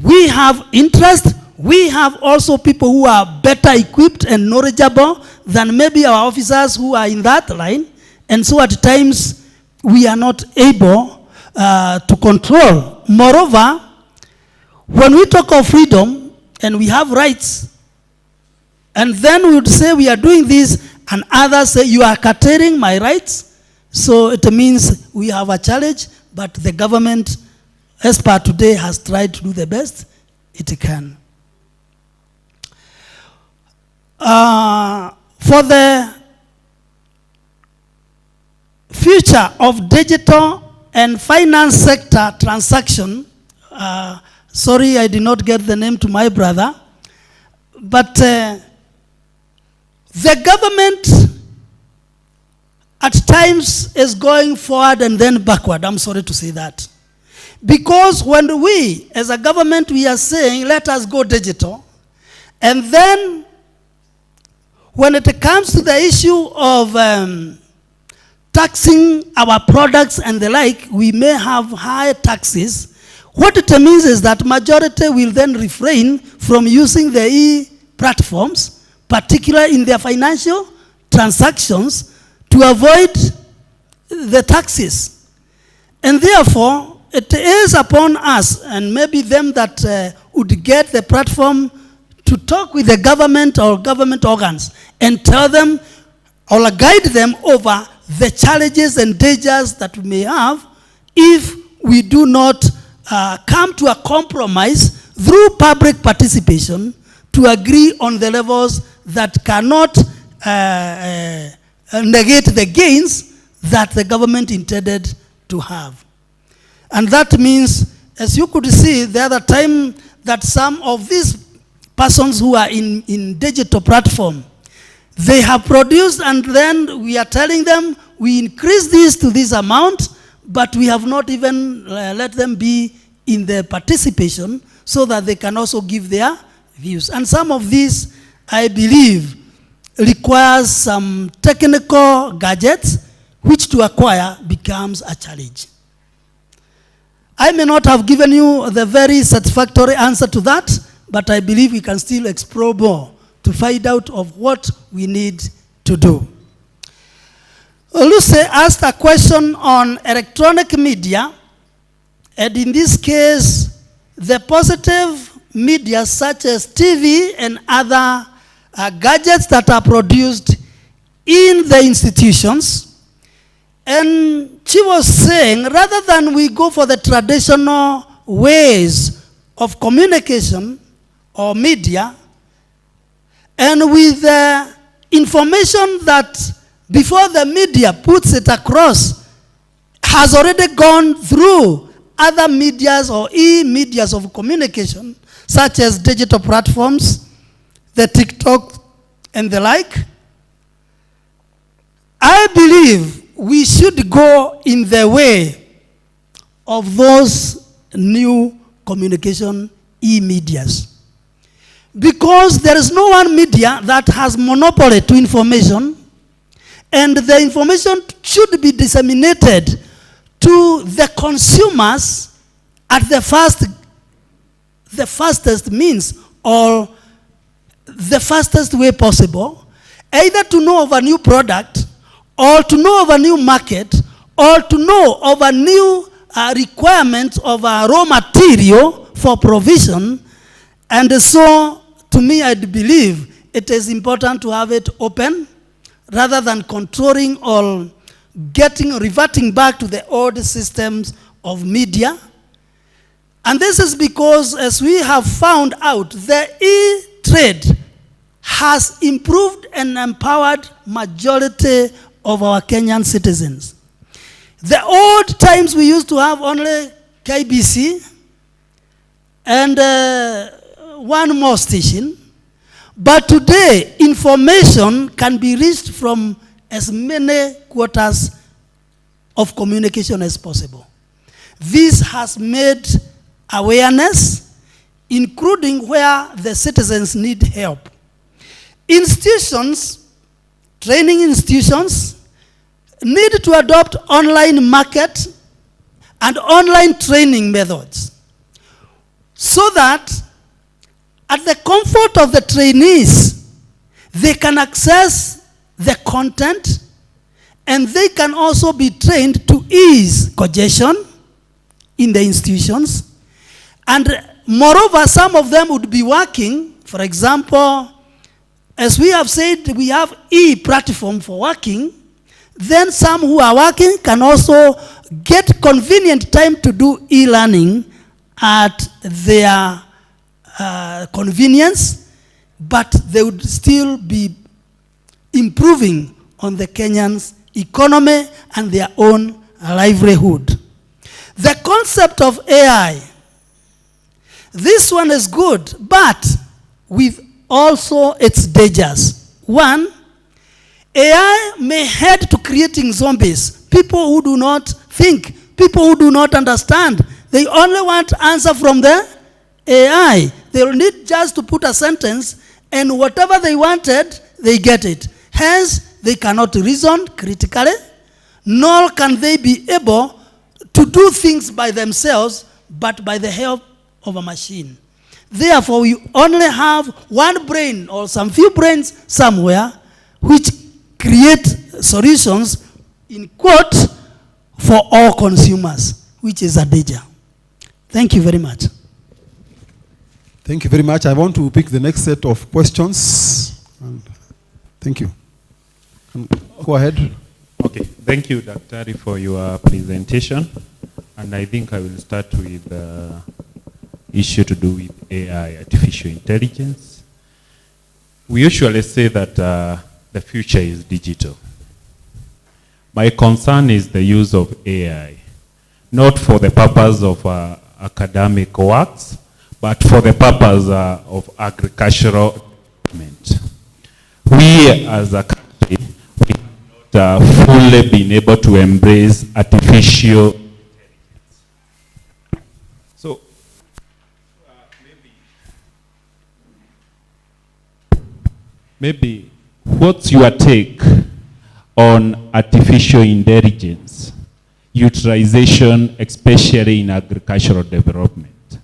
we have interest. We have also people who are better equipped and knowledgeable than maybe our officers who are in that line, and so at times we are not able to control. Moreover, when we talk of freedom and we have rights, and then we would say we are doing this, and others say you are curtailing my rights, so it means we have a challenge, but the government, as per today, has tried to do the best it can. For the future of digital and finance sector transaction, sorry I did not get the name to my brother, but the government at times is going forward and then backward. I'm sorry to say that. Because when we, as a government, we are saying, let us go digital, and then when it comes to the issue of taxing our products and the like, we may have high taxes. What it means is that majority will then refrain from using the e-platforms, particularly in their financial transactions, to avoid the taxes. And therefore, it is upon us, and maybe them that would get the platform, to talk with the government or government organs and tell them or guide them over the challenges and dangers that we may have if we do not come to a compromise through public participation to agree on the levels that cannot negate the gains that the government intended to have. And that means, as you could see the other time, that some of these persons who are in digital platform, they have produced, and then we are telling them, we increase this to this amount, but we have not even let them be in the participation so that they can also give their views. And some of these, I believe, requires some technical gadgets which to acquire becomes a challenge. I may not have given you the very satisfactory answer to that, but I believe we can still explore more to find out of what we need to do. Lucy asked a question on electronic media, and in this case, the positive media such as TV and other gadgets that are produced in the institutions. And she was saying, rather than we go for the traditional ways of communication or media, and with the information that before the media puts it across has already gone through other medias or e-medias of communication, such as digital platforms, the TikTok and the like, I believe we should go in the way of those new communication e-medias. Because there is no one media that has monopoly to information, and the information should be disseminated to the consumers at the fastest means or the fastest way possible, either to know of a new product or to know of a new market or to know of a new requirement of a raw material for provision. And so, to me, I believe it is important to have it open rather than controlling or reverting back to the old systems of media. And this is because, as we have found out, the e-trade has improved and empowered majority of our Kenyan citizens. The old times we used to have only KBC and one more station, but today information can be reached from as many quarters of communication as possible. This has made awareness, including where the citizens need help. Institutions, training institutions, need to adopt online market and online training methods so that at the comfort of the trainees, they can access the content and they can also be trained to ease congestion in the institutions. And moreover, some of them would be working, for example, as we have said, we have e-platform for working. Then some who are working can also get convenient time to do e-learning at their convenience, but they would still be improving on the Kenyans' economy and their own livelihood. The concept of AI, this one is good, but with also its dangers. One, AI may head to creating zombies, people who do not think, people who do not understand. They only want answer from the AI. They will need just to put a sentence, and whatever they wanted, they get it. Hence, they cannot reason critically, nor can they be able to do things by themselves, but by the help of a machine. Therefore, we only have one brain or some few brains somewhere which create solutions, in quote, for all consumers, which is a danger. Thank you very much. Thank you very much. I want to pick the next set of questions. And thank you. Go ahead. Okay. Thank you, Dr. for your presentation. And I think I will start with the issue to do with AI, artificial intelligence. We usually say that the future is digital. My concern is the use of AI, not for the purpose of academic works, but for the purpose of agricultural development. We as a country, we have not fully been able to embrace artificial intelligence. So, maybe what's your take on artificial intelligence utilization, especially in agricultural development?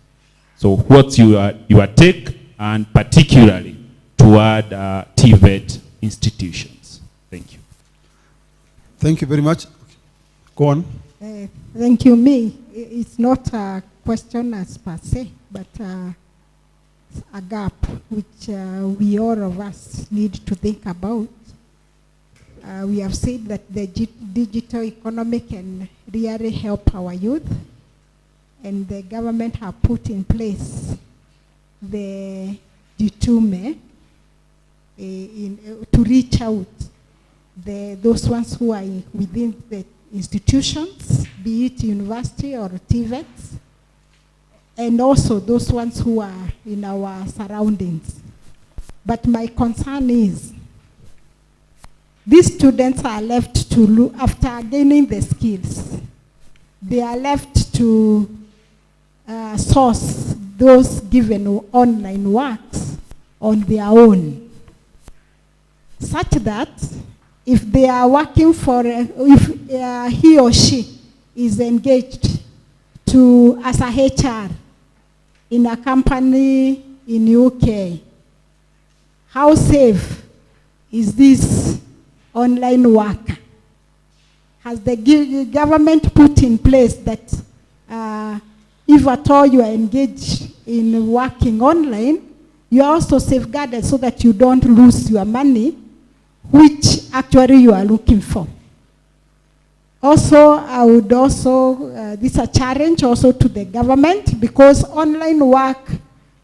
So what's your take, and particularly toward TVET institutions? Thank you. Thank you very much. Go on. Thank you. It's not a question as per se, but a gap which we all of us need to think about. We have said that the digital economy can really help our youth, and the government have put in place the Jitume to reach out those ones who are within the institutions, be it university or TVETs, and also those ones who are in our surroundings. But my concern is these students are left to look after gaining the skills. They are left to source those given online works on their own, such that if they are working for, if he or she is engaged as a HR in a company in UK, how safe is this online worker? Has the government put in place that if at all you are engaged in working online, you are also safeguarded so that you don't lose your money, which actually you are looking for? Also, I would also, this is a challenge also to the government, because online work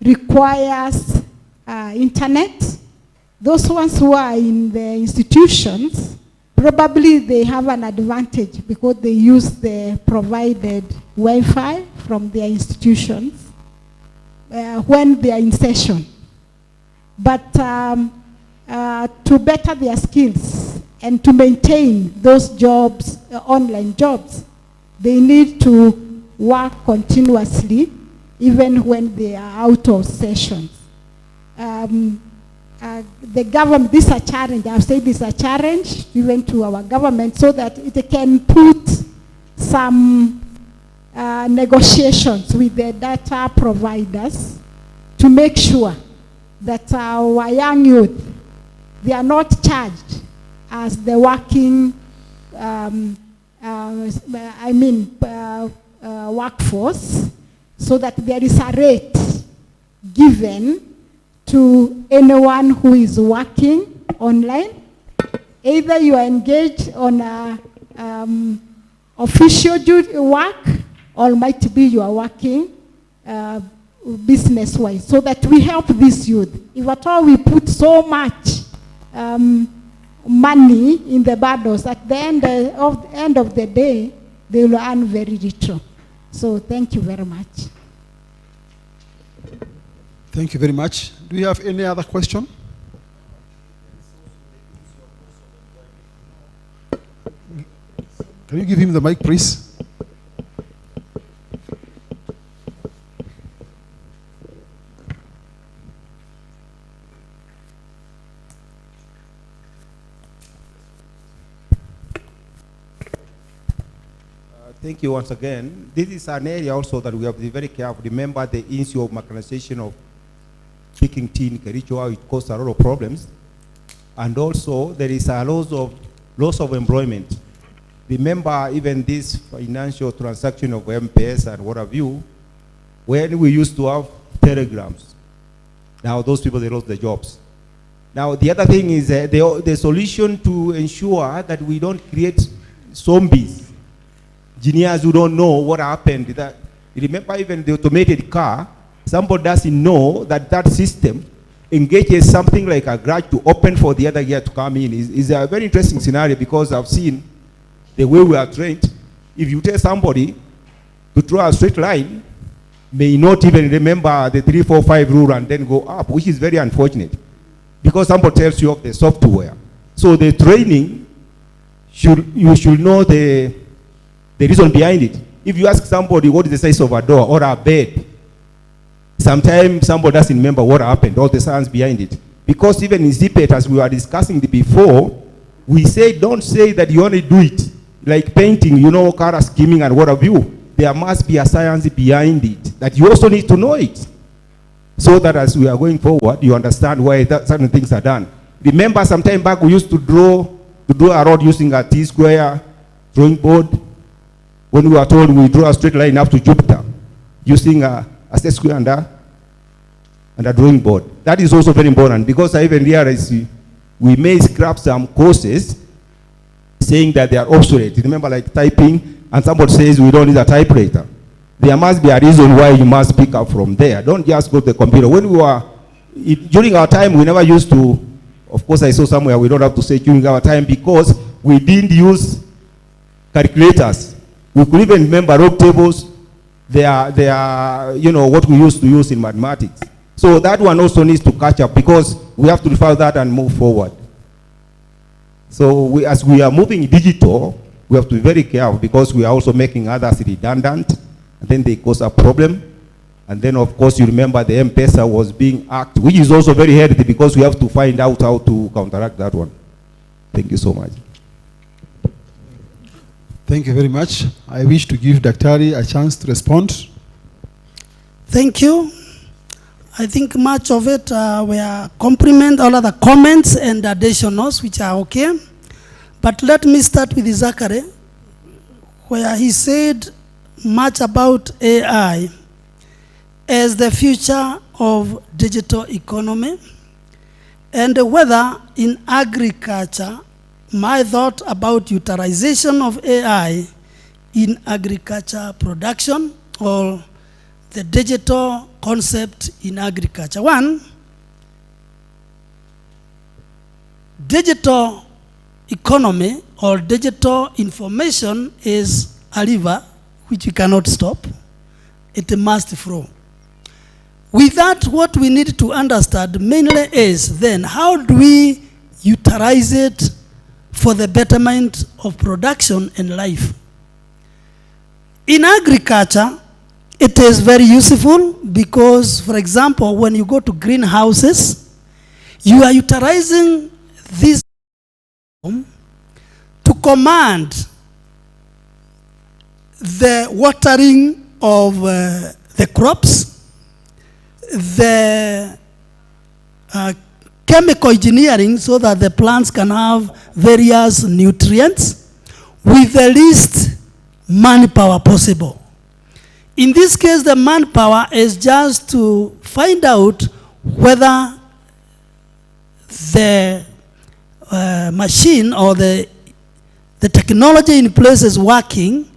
requires internet. Those ones who are in the institutions, probably they have an advantage because they use the provided Wi-Fi from their institutions when they are in session. But to better their skills and to maintain those jobs, online jobs, they need to work continuously even when they are out of sessions. The government, this is a challenge, I've said this is a challenge even to our government, so that it can put some negotiations with the data providers to make sure that our young youth, they are not charged as the working, workforce, so that there is a rate given to anyone who is working online. Either you are engaged on a official duty work, or might be you are working business-wise, so that we help this youth. If at all we put so much money in the bundles, at the end of the day, they will earn very little. So thank you very much. Thank you very much. Do we have any other question? Can you give him the mic, please? Thank you once again. This is an area also that we have to be very careful. Remember the issue of mechanization of picking tea in Kericho, it caused a lot of problems. And also there is a loss of employment. Remember even this financial transaction of MPS and what have you, when we used to have telegrams. Now those people, they lost their jobs. Now the other thing is the solution to ensure that we don't create zombies, engineers who don't know what happened. That, remember even the automated car, somebody doesn't know that that system engages something like a garage to open for the other gear to come in. Is a very interesting scenario, because I've seen the way we are trained. If you tell somebody to draw a straight line, may not even remember the 3, 4, 5 rule and then go up, which is very unfortunate, because somebody tells you of the software. So the training you should know the reason behind it. If you ask somebody what is the size of a door or a bed, sometimes somebody doesn't remember what happened, all the science behind it. Because even in ZPET, as we were discussing before, we say don't say that you only do it like painting, you know, color scheming and what have you. There must be a science behind it, that you also need to know it. So that as we are going forward, you understand why certain things are done. Remember, some time back we used to draw a road using a T-square drawing board. When we were told we draw a straight line up to Jupiter using a set square and a drawing board. That is also very important, because I even realized we may scrap some courses saying that they are obsolete. Remember, like typing, and somebody says we don't need a typewriter. There must be a reason why you must pick up from there. Don't just go to the computer. When we were, during our time, we never used to, of course I saw somewhere we don't have to say during our time, because we didn't use calculators. We could even remember log tables. They are, you know, what we used to use in mathematics. So that one also needs to catch up, because we have to refer that and move forward. So as we are moving digital, we have to be very careful, because we are also making others redundant, and then they cause a problem. And then, of course, you remember the M-Pesa was being hacked, which is also very healthy, because we have to find out how to counteract that one. Thank you so much. Thank you very much. I wish to give Daktari a chance to respond. Thank you. I think much of it were compliment, all other comments and additionals, which are okay. But let me start with Zachary, where he said much about AI as the future of digital economy, and whether in agriculture, my thought about utilization of AI in agriculture production, or the digital concept in agriculture. One, digital economy or digital information is a river which we cannot stop. It must flow. With that, what we need to understand mainly is then how do we utilize it for the betterment of production and life. In agriculture, it is very useful because, for example, when you go to greenhouses, you are utilizing this to command the watering of the crops, the chemical engineering so that the plants can have various nutrients with the least manpower possible. In this case, the manpower is just to find out whether the machine or the technology in place is working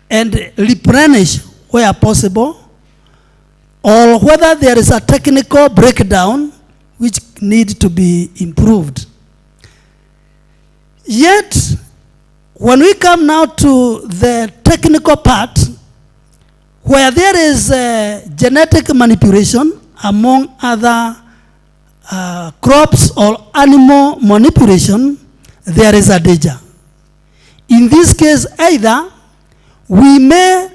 and replenish where possible, or whether there is a technical breakdown which need to be improved. Yet, when we come now to the technical part, where there is genetic manipulation among other crops or animal manipulation, there is a danger. In this case, either we may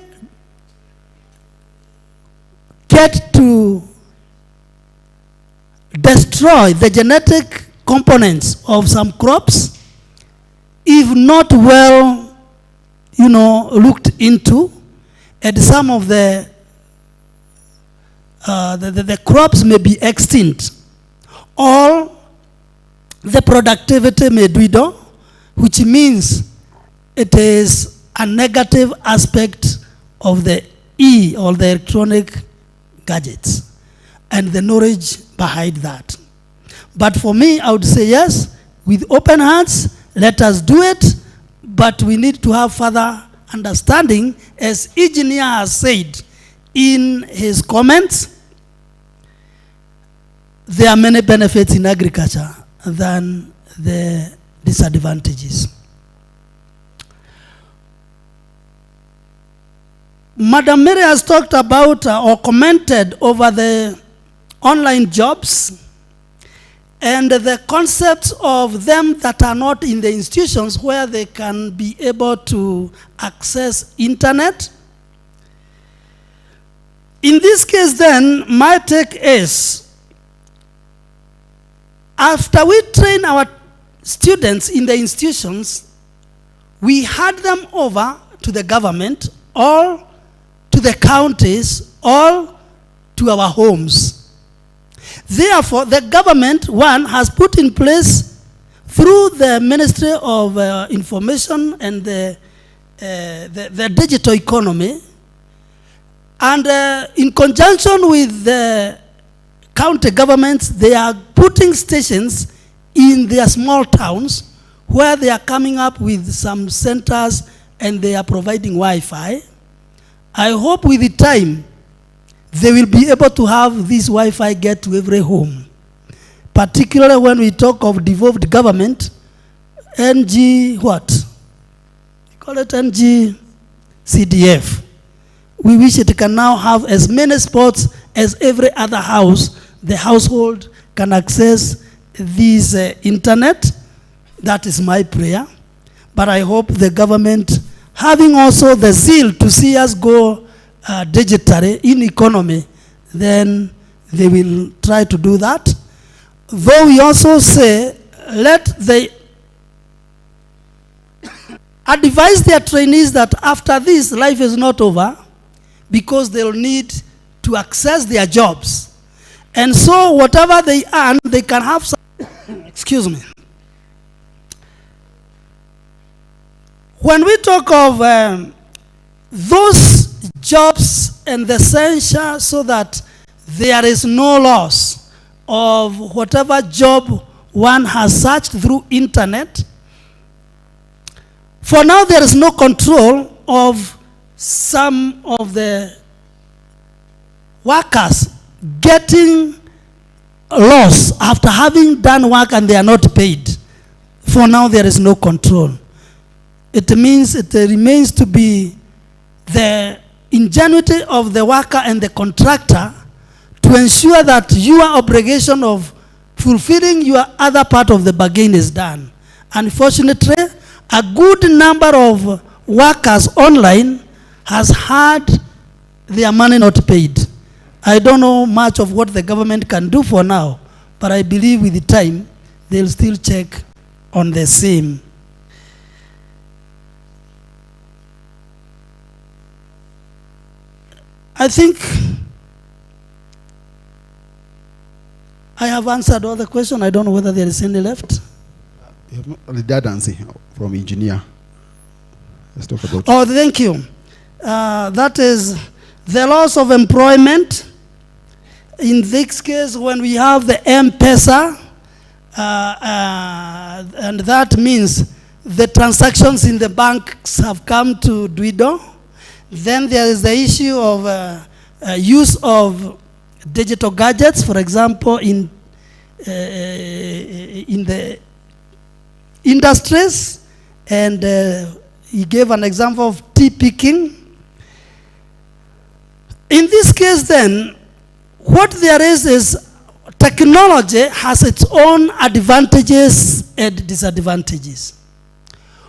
get to destroy the genetic components of some crops if not well, looked into, and some of the crops may be extinct, or the productivity may dwindle, which means it is a negative aspect of the or the electronic gadgets and the knowledge behind that. But for me, I would say yes, with open hands, let us do it, but we need to have further understanding, as engineer has said in his comments. There are many benefits in agriculture than the disadvantages. Madam Mary has talked about or commented over the online jobs, and the concepts of them that are not in the institutions where they can be able to access internet. In this case then, my take is, after we train our students in the institutions, we hand them over to the government, or to the counties, or to our homes. Therefore, the government, one, has put in place through the Ministry of Information and the digital economy, and in conjunction with the county governments, they are putting stations in their small towns where they are coming up with some centers and they are providing Wi-Fi. I hope with the time, they will be able to have this Wi-Fi get to every home. Particularly when we talk of devolved government, NG what? We call it NG CDF. We wish it can now have as many spots as every other house. The household can access this internet. That is my prayer. But I hope the government, having also the zeal to see us go digitally in economy, then they will try to do that. Though we also say, let they advise their trainees that after this, life is not over, because they'll need to access their jobs. And so whatever they earn, they can have some, excuse me. When we talk of those jobs and the censure, so that there is no loss of whatever job one has searched through internet, for now there is no control of some of the workers getting loss after having done work and they are not paid. For now there is no control. It means it remains to be the ingenuity of the worker and the contractor to ensure that your obligation of fulfilling your other part of the bargain is done. Unfortunately, a good number of workers online has had their money not paid. I don't know much of what the government can do for now, but I believe with the time, they'll still check on the same. I think I have answered all the questions. I don't know whether there is any left. Redundancy from engineer. Let's talk about. Oh, thank you. That is the loss of employment. In this case, when we have the M-Pesa, and that means the transactions in the banks have come to dwindle. Then there is the issue of use of digital gadgets, for example, in the industries, and he gave an example of tea picking. In this case then, what there is technology has its own advantages and disadvantages.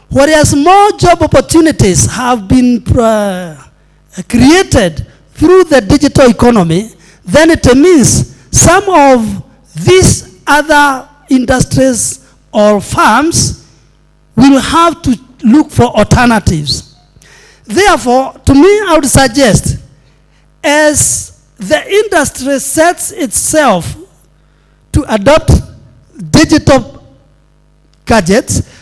Whereas more job opportunities have been created through the digital economy, then it means some of these other industries or firms will have to look for alternatives. Therefore, to me, I would suggest, as the industry sets itself to adopt digital gadgets,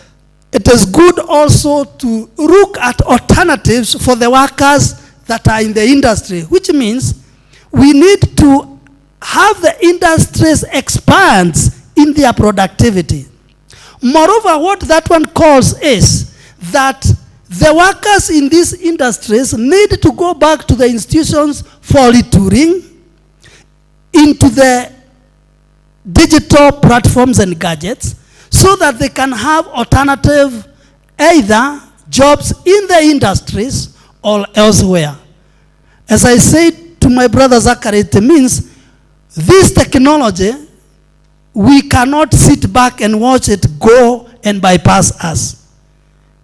it is good also to look at alternatives for the workers that are in the industry, which means we need to have the industries expand in their productivity. Moreover, what that one calls is that the workers in these industries need to go back to the institutions for retooling into the digital platforms and gadgets, so that they can have alternative either jobs in the industries or elsewhere. As I said to my brother Zachary, it means this technology we cannot sit back and watch it go and bypass us.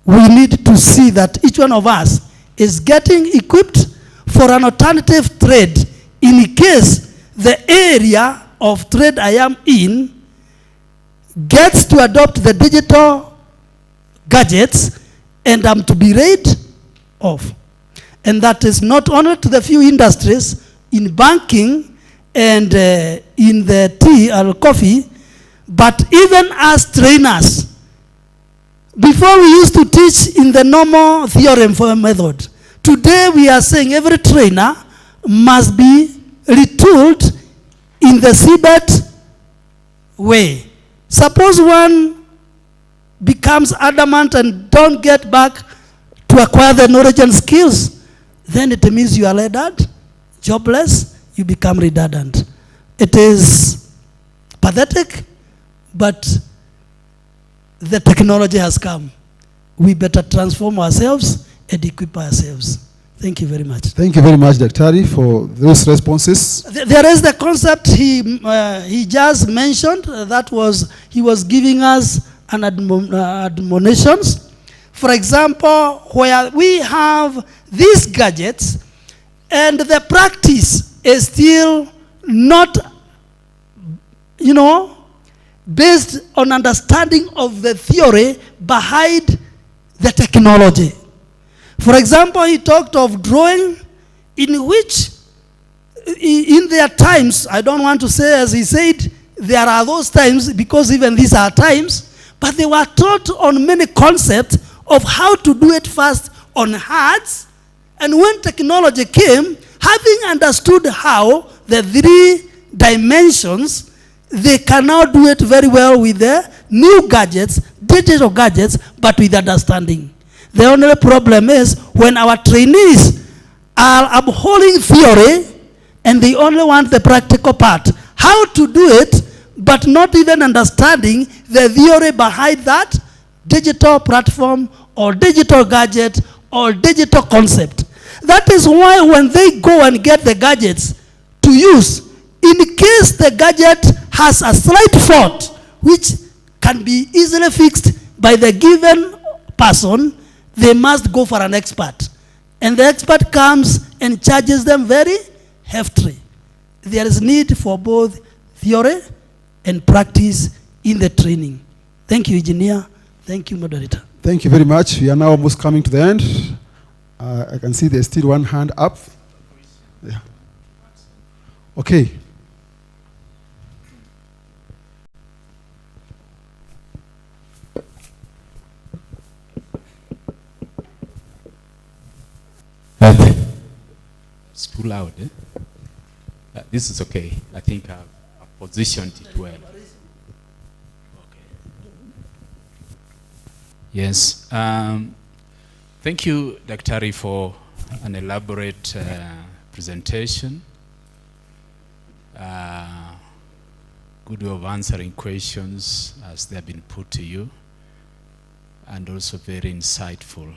We need to see that each one of us is getting equipped for an alternative trade in case the area of trade I am in gets to adopt the digital gadgets and I'm to be laid off. And that is not only to the few industries in banking and in the tea or coffee, but even as trainers. Before we used to teach in the normal theorem for a method. Today we are saying every trainer must be retooled in the CBET way. Suppose one becomes adamant and don't get back to acquire the knowledge and skills, then it means you are laid out, jobless, you become redundant. It is pathetic, but the technology has come. We better transform ourselves and equip ourselves. Thank you very much. Thank you very much, Dr. for those responses. There is the concept he just mentioned. That was, he was giving us an admonitions. For example, where we have these gadgets and the practice is still not, based on understanding of the theory behind the technology. For example, he talked of drawing, in which, in their times, I don't want to say as he said, there are those times, because even these are times, but they were taught on many concepts of how to do it first on hearts, and when technology came, having understood how the 3 dimensions, they can now do it very well with the new gadgets, digital gadgets, but with understanding. The only problem is when our trainees are upholding theory and they only want the practical part. How to do it, but not even understanding the theory behind that digital platform or digital gadget or digital concept. That is why when they go and get the gadgets to use, in case the gadget has a slight fault, which can be easily fixed by the given person, they must go for an expert. And the expert comes and charges them very heftily. There is need for both theory and practice in the training. Thank you, engineer. Thank you, moderator. Thank you very much. We are now almost coming to the end. I can see there's still one hand up. Yeah. Okay. It's too loud, eh? This is okay. I think I've positioned it well. Okay. Yes. Thank you, Dr. for an elaborate presentation. Good way of answering questions as they have been put to you, and also very insightful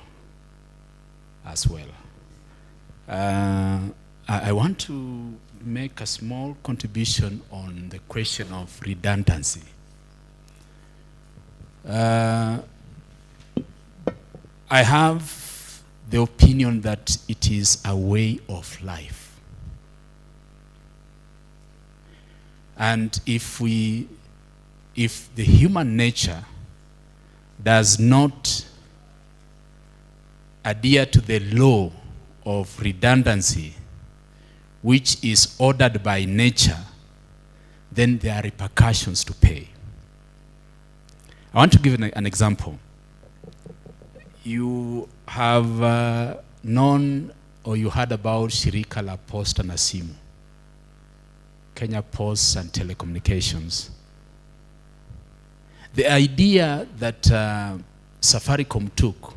as well. I want to make a small contribution on the question of redundancy. I have the opinion that it is a way of life. And if the human nature does not adhere to the law of redundancy, which is ordered by nature, then there are repercussions to pay. I want to give an example. You have known or you heard about Shirika la Posta na Simu, Kenya Posts and Telecommunications. The idea that Safaricom took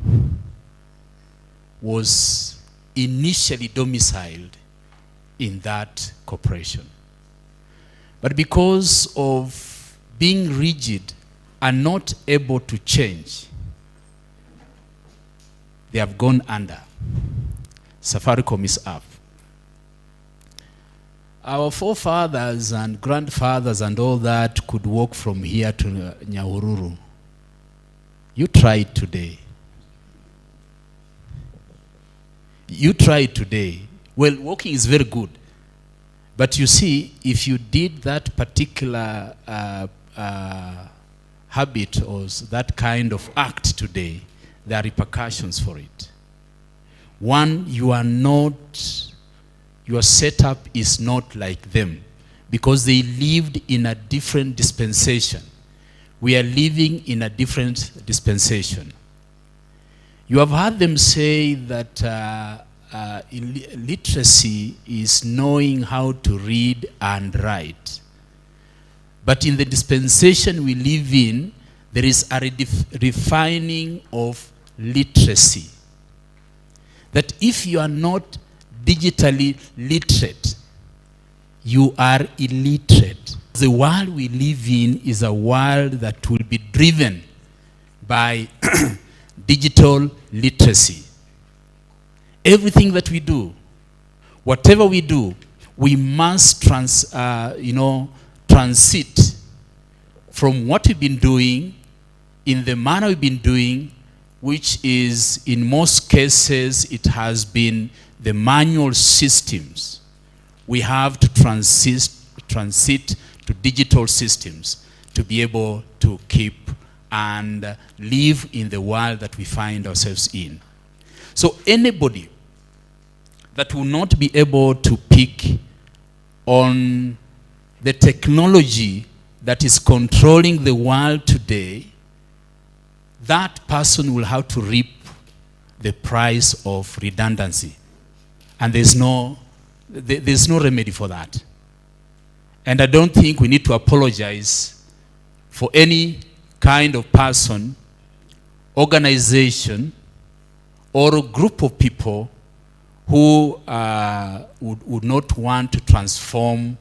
was initially domiciled in that corporation. But because of being rigid and not able to change, they have gone under. Safaricom is up. our forefathers and grandfathers and all that could walk from here to Nyahururu. You try it today. You try it today. Well, walking is very good. But you see, if you did that particular habit or that kind of act today, there are repercussions for it. One, your setup is not like them because they lived in a different dispensation. We are living in a different dispensation. You have heard them say that literacy is knowing how to read and write. But in the dispensation we live in, there is a refining of literacy. That if you are not digitally literate, you are illiterate. The world we live in is a world that will be driven by digital literacy. Everything that we do, whatever we do, we must transit from what we've been doing in the manner we've been doing, which is in most cases it has been the manual systems. We have to transit to digital systems to be able to keep and live in the world that we find ourselves in. So anybody that will not be able to pick on the technology that is controlling the world today, that person will have to reap the price of redundancy. And there's no remedy for that. And I don't think we need to apologize for any kind of person, organization, or a group of people who would not want to transform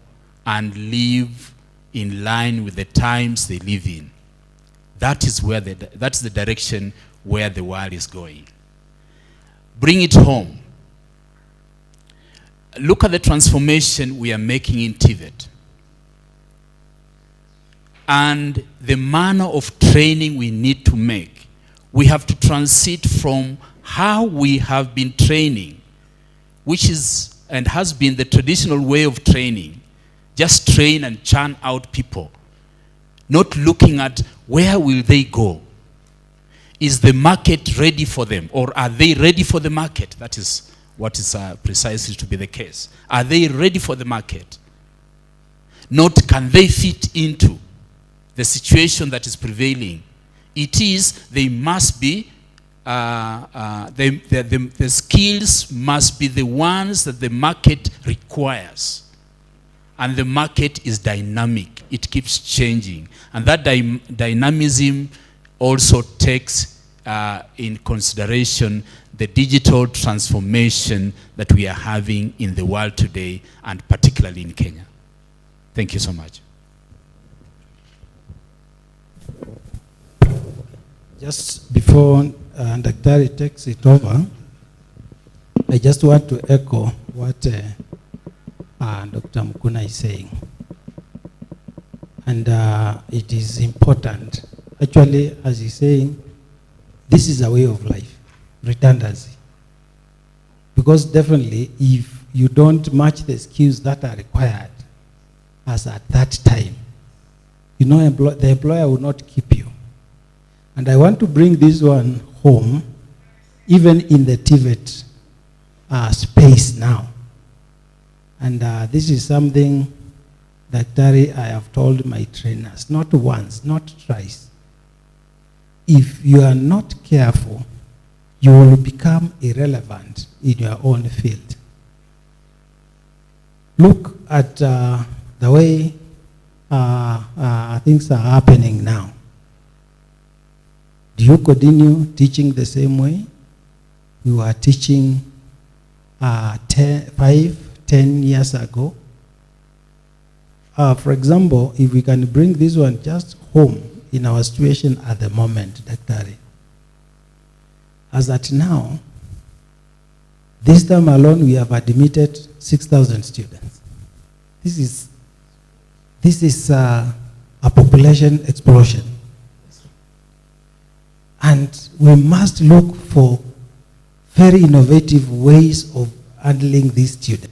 and live in line with the times they live in. That's the direction where the world is going. Bring it home. Look at the transformation we are making in TVET. And the manner of training we need to make. We have to transit from how we have been training, which is and has been the traditional way of training. Just train and churn out people. Not looking at where will they go. Is the market ready for them? Or are they ready for the market? That is what is precisely to be the case. Are they ready for the market? Not can they fit into the situation that is prevailing. It is they must be, the skills must be the ones that the market requires. And the market is dynamic. It keeps changing. And that dynamism also takes in consideration the digital transformation that we are having in the world today, and particularly in Kenya. Thank you so much. Just before Daktari takes it over, I just want to echo what Dr. Mukuna is saying. And it is important. Actually, as he's saying, this is a way of life, redundancy. Because definitely, if you don't match the skills that are required as at that time, you know, the employer will not keep you. And I want to bring this one home, even in the TVET space now. And this is something that I have told my trainers, not once, not twice. If you are not careful, you will become irrelevant in your own field. Look at the way things are happening now. Do you continue teaching the same way you are teaching 5, 10 years ago? For example, if we can bring this one just home in our situation at the moment, Daktari. As at now, this time alone we have admitted 6,000 students. This is a population explosion. And we must look for very innovative ways of handling these students.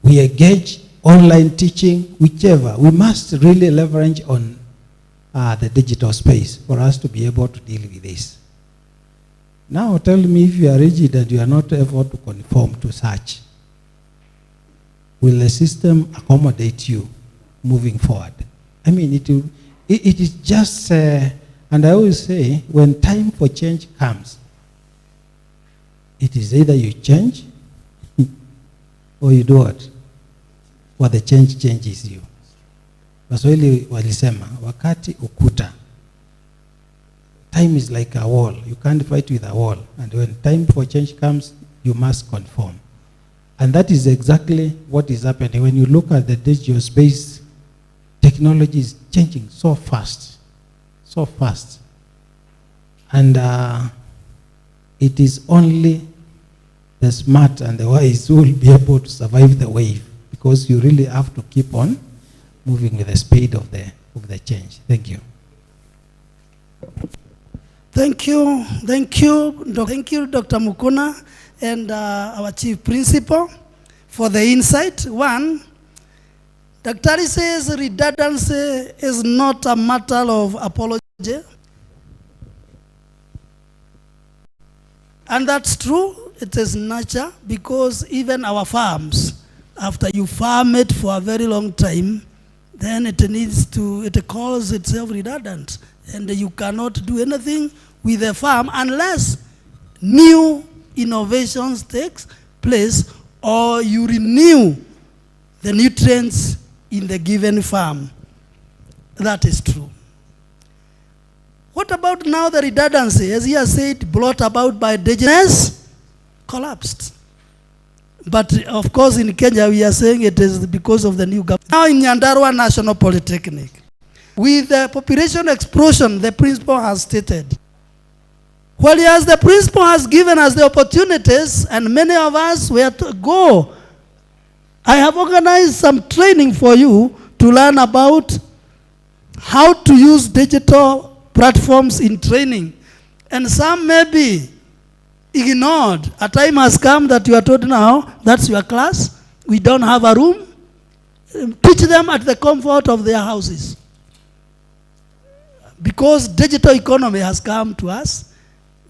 We engage online teaching, whichever. We must really leverage on the digital space for us to be able to deal with this. Now tell me, if you are rigid and you are not able to conform to such, will the system accommodate you moving forward? I mean, it is just, and I always say, when time for change comes, it is either you change or you do what? Or the change changes you. Waswahili walisema, wakati ukuta. Time is like a wall. You can't fight with a wall. And when time for change comes, you must conform. And that is exactly what is happening. When you look at the digital space, technology is changing so fast. So fast. And it is only the smart and the wise who will be able to survive the wave, because you really have to keep on moving with the speed of the change. Thank you. Thank you, thank you, Dr. Mukuna and our Chief Principal for the insight. One, Dr. says redundancy is not a matter of apology. And that's true, it is nature, because even our farms, after you farm it for a very long time, then it calls itself redundant. And you cannot do anything with the farm unless new innovations takes place or you renew the nutrients in the given farm. That is true. What about now the redundancy? As he has said, brought about by indigenous, collapsed. But of course in Kenya we are saying it is because of the new government. Now in Nyandarua National Polytechnic, with the population explosion, the principal has stated, whereas the principal has given us the opportunities and many of us were to go, I have organized some training for you to learn about how to use digital platforms in training. And some may be ignored. A time has come that you are told now, that's your class, we don't have a room. Teach them at the comfort of their houses. Because digital economy has come to us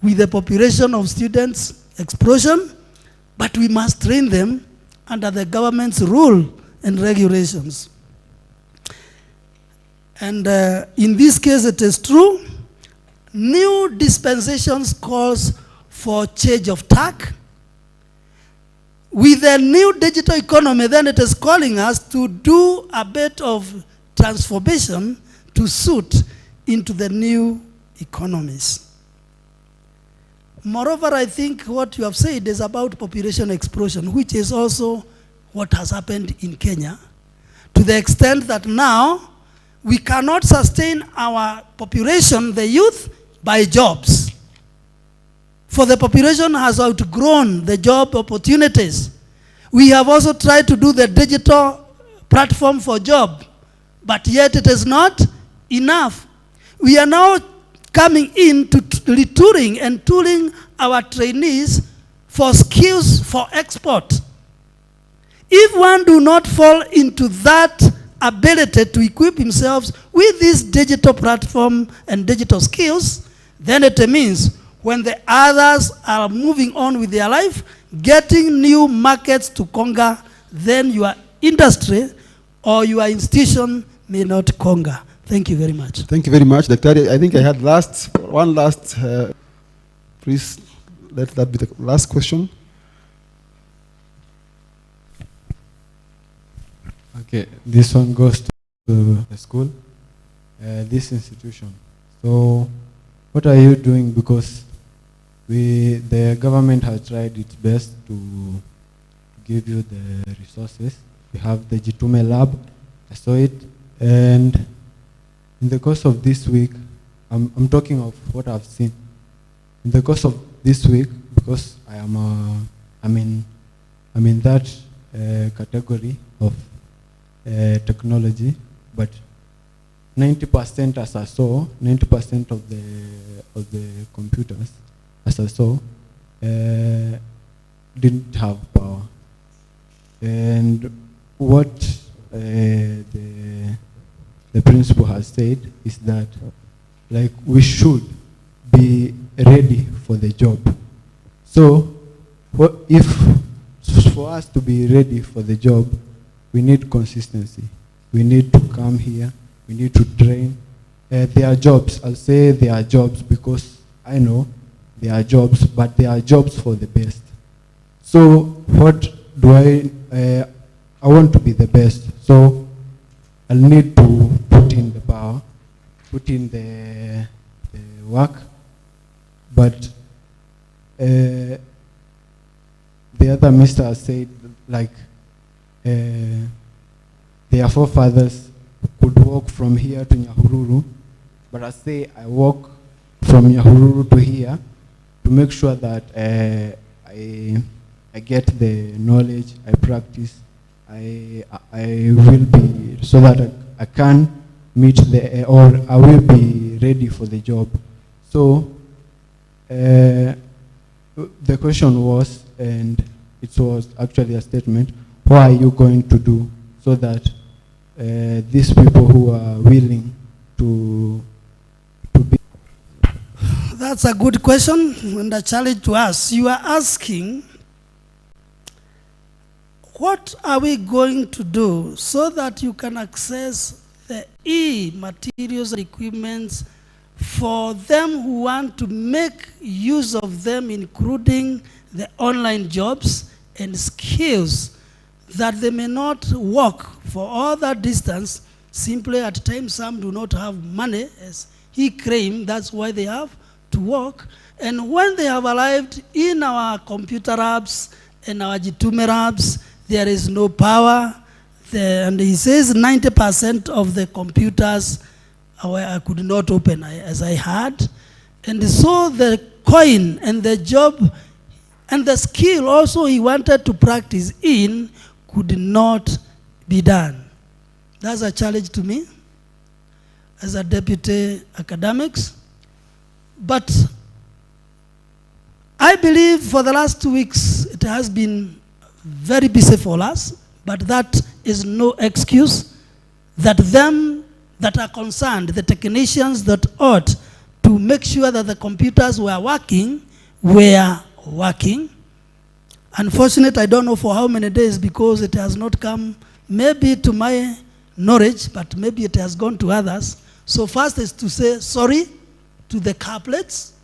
with the population of students explosion, but we must train them under the government's rule and regulations. And in this case it is true, new dispensations calls for change of tack. With the new digital economy, then it is calling us to do a bit of transformation to suit into the new economies. Moreover, I think what you have said is about population explosion, which is also what has happened in Kenya, to the extent that now we cannot sustain our population, the youth, by jobs. For the population has outgrown the job opportunities. We have also tried to do the digital platform for job, but yet it is not enough. We are now coming in to retooling and tooling our trainees for skills for export. If one do not fall into that ability to equip himself with this digital platform and digital skills, then it means when the others are moving on with their life, getting new markets to conquer, then your industry or your institution may not conquer. Thank you very much. Thank you very much, Dr. I think I had one last, please let that be the last question. Okay, this one goes to the school, this institution. So what are you doing? Because the government has tried its best to give you the resources. We have the Jitume lab, I saw it, and in the course of this week, I'm talking of what I've seen. In the course of this week, because I'm in that category of technology, but 90% as I saw, 90% of the computers, as I saw, didn't have power. And what the principal has said is that, like, we should be ready for the job. So, if for us to be ready for the job, we need consistency. We need to come here. We need to train. There are jobs. I'll say there are jobs because I know there are jobs, but there are jobs for the best. So what do I want to be the best. So I'll need to put in the power, put in the work, but the other minister said, like, their forefathers could walk from here to Nyahururu, but I say I walk from Nyahururu to here to make sure that I get the knowledge, I practice, I will be, so that I can meet the, or I will be ready for the job. So the question was, and it was actually a statement, what are you going to do so that these people who are willing to be... That's a good question and a challenge to us. You are asking, what are we going to do so that you can access the e-materials and equipments for them who want to make use of them, including the online jobs and skills that they may not walk for all that distance. Simply at times some do not have money, as he claimed, that's why they have to work. And when they have arrived in our computer labs and our Jitume labs, there is no power. And he says 90% of the computers I could not open, as I had. And so the coin and the job and the skill also he wanted to practice in could not be done. That's a challenge to me as a deputy academics. But I believe for the last 2 weeks it has been very busy for us, but that is no excuse that them that are concerned, the technicians that ought to make sure that the computers were working. Unfortunately, I don't know for how many days, because it has not come maybe to my knowledge, but maybe it has gone to others. So first is to say sorry to the couplets,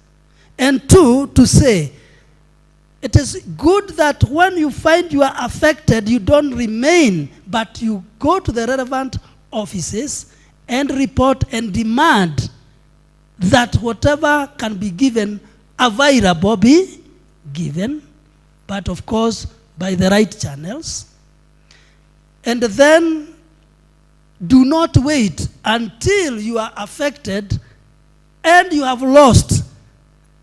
and two, to say it is good that when you find you are affected, you don't remain, but you go to the relevant offices and report and demand that whatever can be given available be given, but of course by the right channels. And then do not wait until you are affected and you have lost.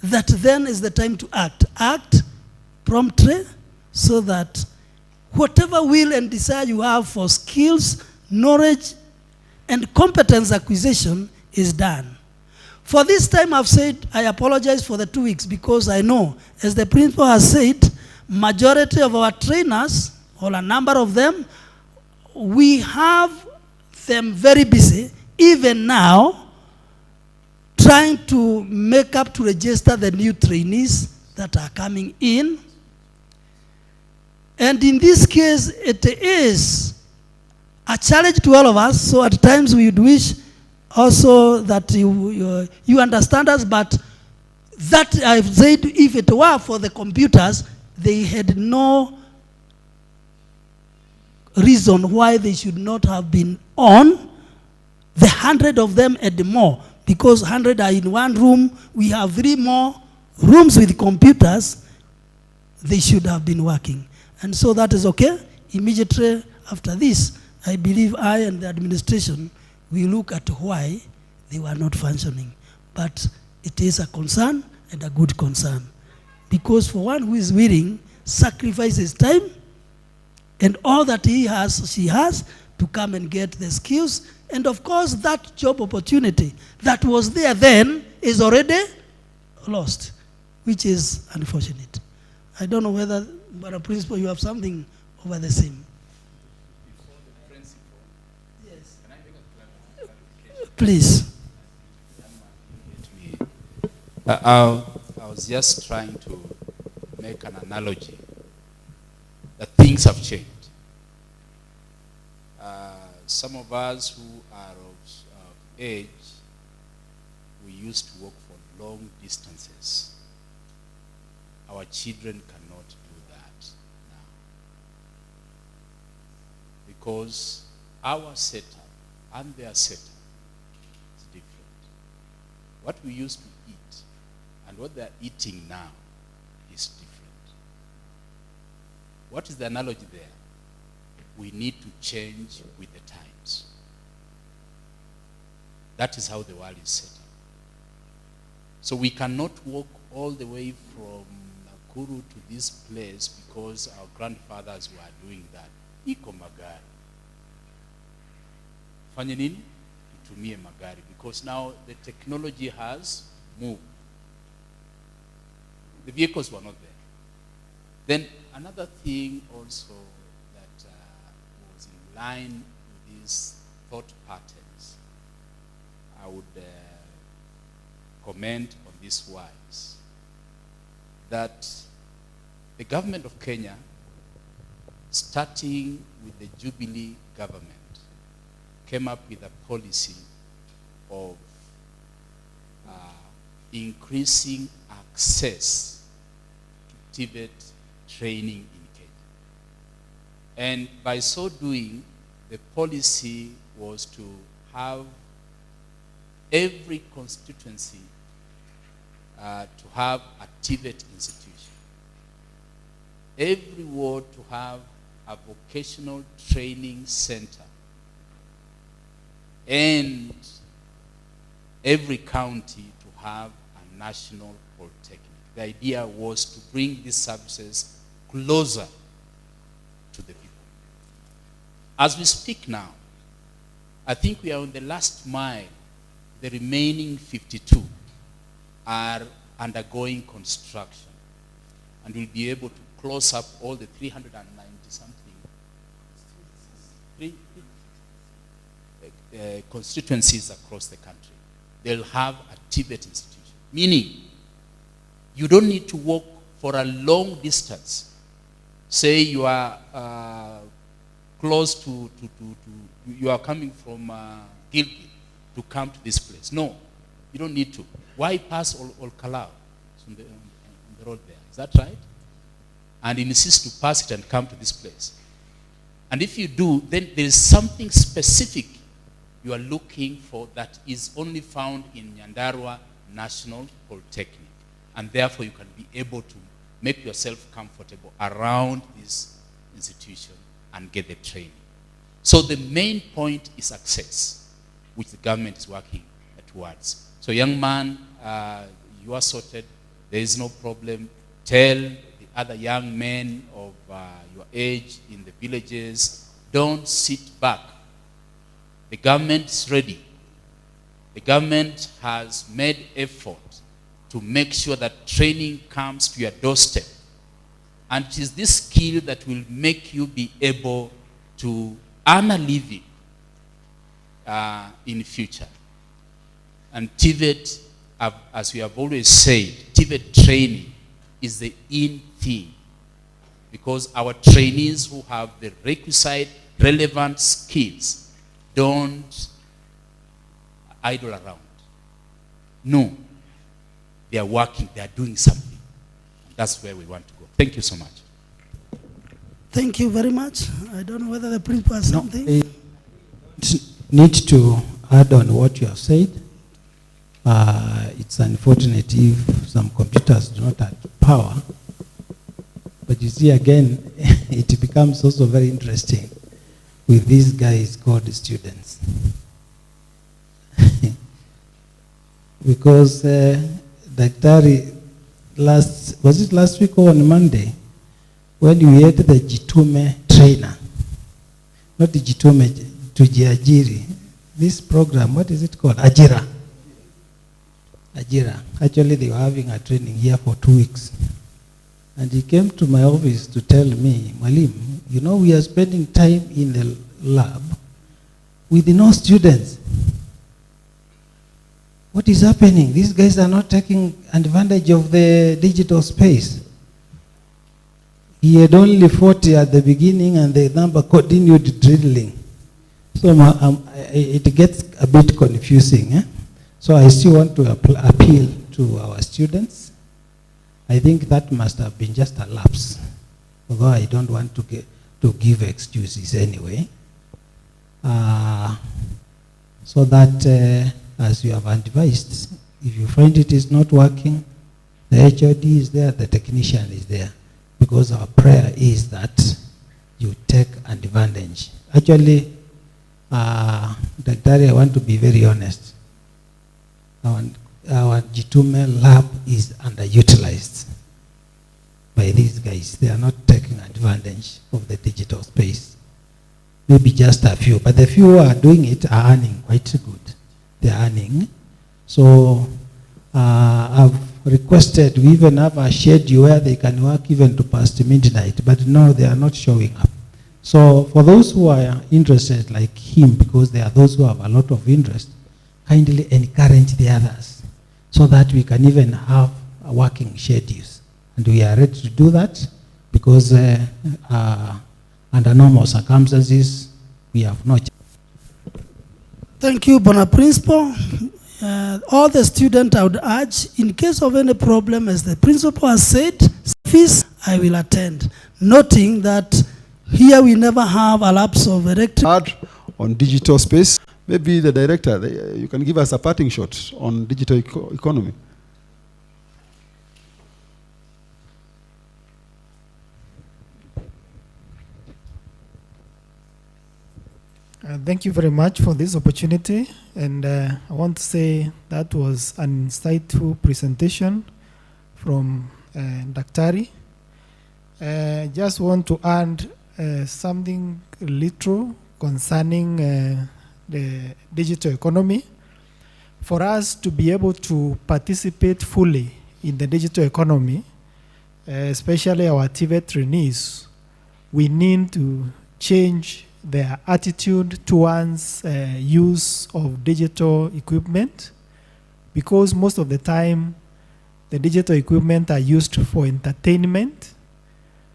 That then is the time to act. Act promptly, so that whatever will and desire you have for skills, knowledge, and competence acquisition is done. For this time I've said, I apologize for the 2 weeks, because I know, as the principal has said, majority of our trainers, or a number of them, we have them very busy, even now, trying to make up to register the new trainees that are coming in. And in this case, it is a challenge to all of us. So at times we would wish also that you understand us, but that I've said, if it were for the computers, they had no reason why they should not have been on. The 100 of them and more, because 100 are in one room, we have 3 more rooms with computers, they should have been working. And so that is okay. Immediately after this, I believe I and the administration will look at why they were not functioning. But it is a concern, and a good concern. Because for one who is willing, sacrifice his time, and all that he has, she has, to come and get the skills. And of course, that job opportunity that was there then is already lost, which is unfortunate. I don't know whether, but a principal, you have something over the same. Yes. Please. I was just trying to make an analogy that things have changed. Some of us who are of age, we used to walk for long distances. Our children cannot do that now, because our setup and their setup is different. What we used to eat and what they're eating now is different. What is the analogy there? We need to change with the times. That is how the world is set up. So we cannot walk all the way from Nakuru to this place because our grandfathers were doing that. Iko magari. Fanye nini? Tutumie magari. Because now the technology has moved. The vehicles were not there. Then another thing also that was in line with these thought patterns, I would comment on this wise, that the government of Kenya, starting with the Jubilee government, came up with a policy of increasing access to TVET training in Kenya. And by so doing, the policy was to have every constituency to have a TVET institution. Every ward to have a vocational training center. And every county to have a national polytechnic. The idea was to bring these services closer to the people. As we speak now, I think we are on the last mile. The remaining 52 are undergoing construction. And we'll be able to close up all the 390-something constituencies across the country. They'll have a TVET institution. Meaning, you don't need to walk for a long distance. Say you are close to you are coming from Gilgit to come to this place. No, you don't need to. Why pass Olkalau on the road there? Is that right? And insist to pass it and come to this place. And if you do, then there is something specific you are looking for that is only found in Nyandarua National Polytechnic. And therefore you can be able to make yourself comfortable around this institution and get the training. So the main point is access, which the government is working towards. So young man, you are sorted, there is no problem. Tell the other young men of your age in the villages, don't sit back. The government is ready. The government has made effort to make sure that training comes to your doorstep. And it is this skill that will make you be able to earn a living in the future. And TVET, as we have always said, TVET training is the in thing. Because our trainees who have the requisite relevant skills don't idle around. No. They are working, they are doing something. And that's where we want to go. Thank you so much. Thank you very much. I don't know whether the principal has something. Need to add on what you have said. It's unfortunate if some computers do not have power. But you see, again, it becomes also very interesting with these guys called students. Because Daktari, was it last week or on Monday, when you had the Jitume trainer, not Jitume Tujiajiri. This program, what is it called? Ajira. Ajira. Actually, they were having a training here for 2 weeks. And he came to my office to tell me, Malim, you know, we are spending time in the lab with no students. What is happening? These guys are not taking advantage of the digital space. He had only 40 at the beginning and the number continued dwindling. So it gets a bit confusing. Eh? So I still want to appeal to our students. I think that must have been just a lapse, although I don't want to give excuses anyway. So that, as you have advised, if you find it is not working, the HOD is there, the technician is there, because our prayer is that you take advantage. Actually, Daktari, I want to be very honest. Our Jitume lab is underutilized by these guys. They are not taking advantage of the digital space. Maybe just a few, but the few who are doing it are earning quite good. They are earning. So I've requested, we even have a schedule where they can work even to past midnight, but no, they are not showing up. So for those who are interested like him, because there are those who have a lot of interest, kindly encourage the others so that we can even have working schedules. And we are ready to do that because under normal circumstances, we have no chance. Thank you, Bona Principal. All the students I would urge, in case of any problem, as the principal has said, fees, I will attend, noting that here we never have a lapse of electric. On digital space, maybe the director, you can give us a parting shot on digital economy. Thank you very much for this opportunity, and I want to say that was an insightful presentation from Daktari. Just want to add something little concerning the digital economy. For us to be able to participate fully in the digital economy, especially our TVET trainees, we need to change their attitude towards use of digital equipment, because most of the time the digital equipment are used for entertainment.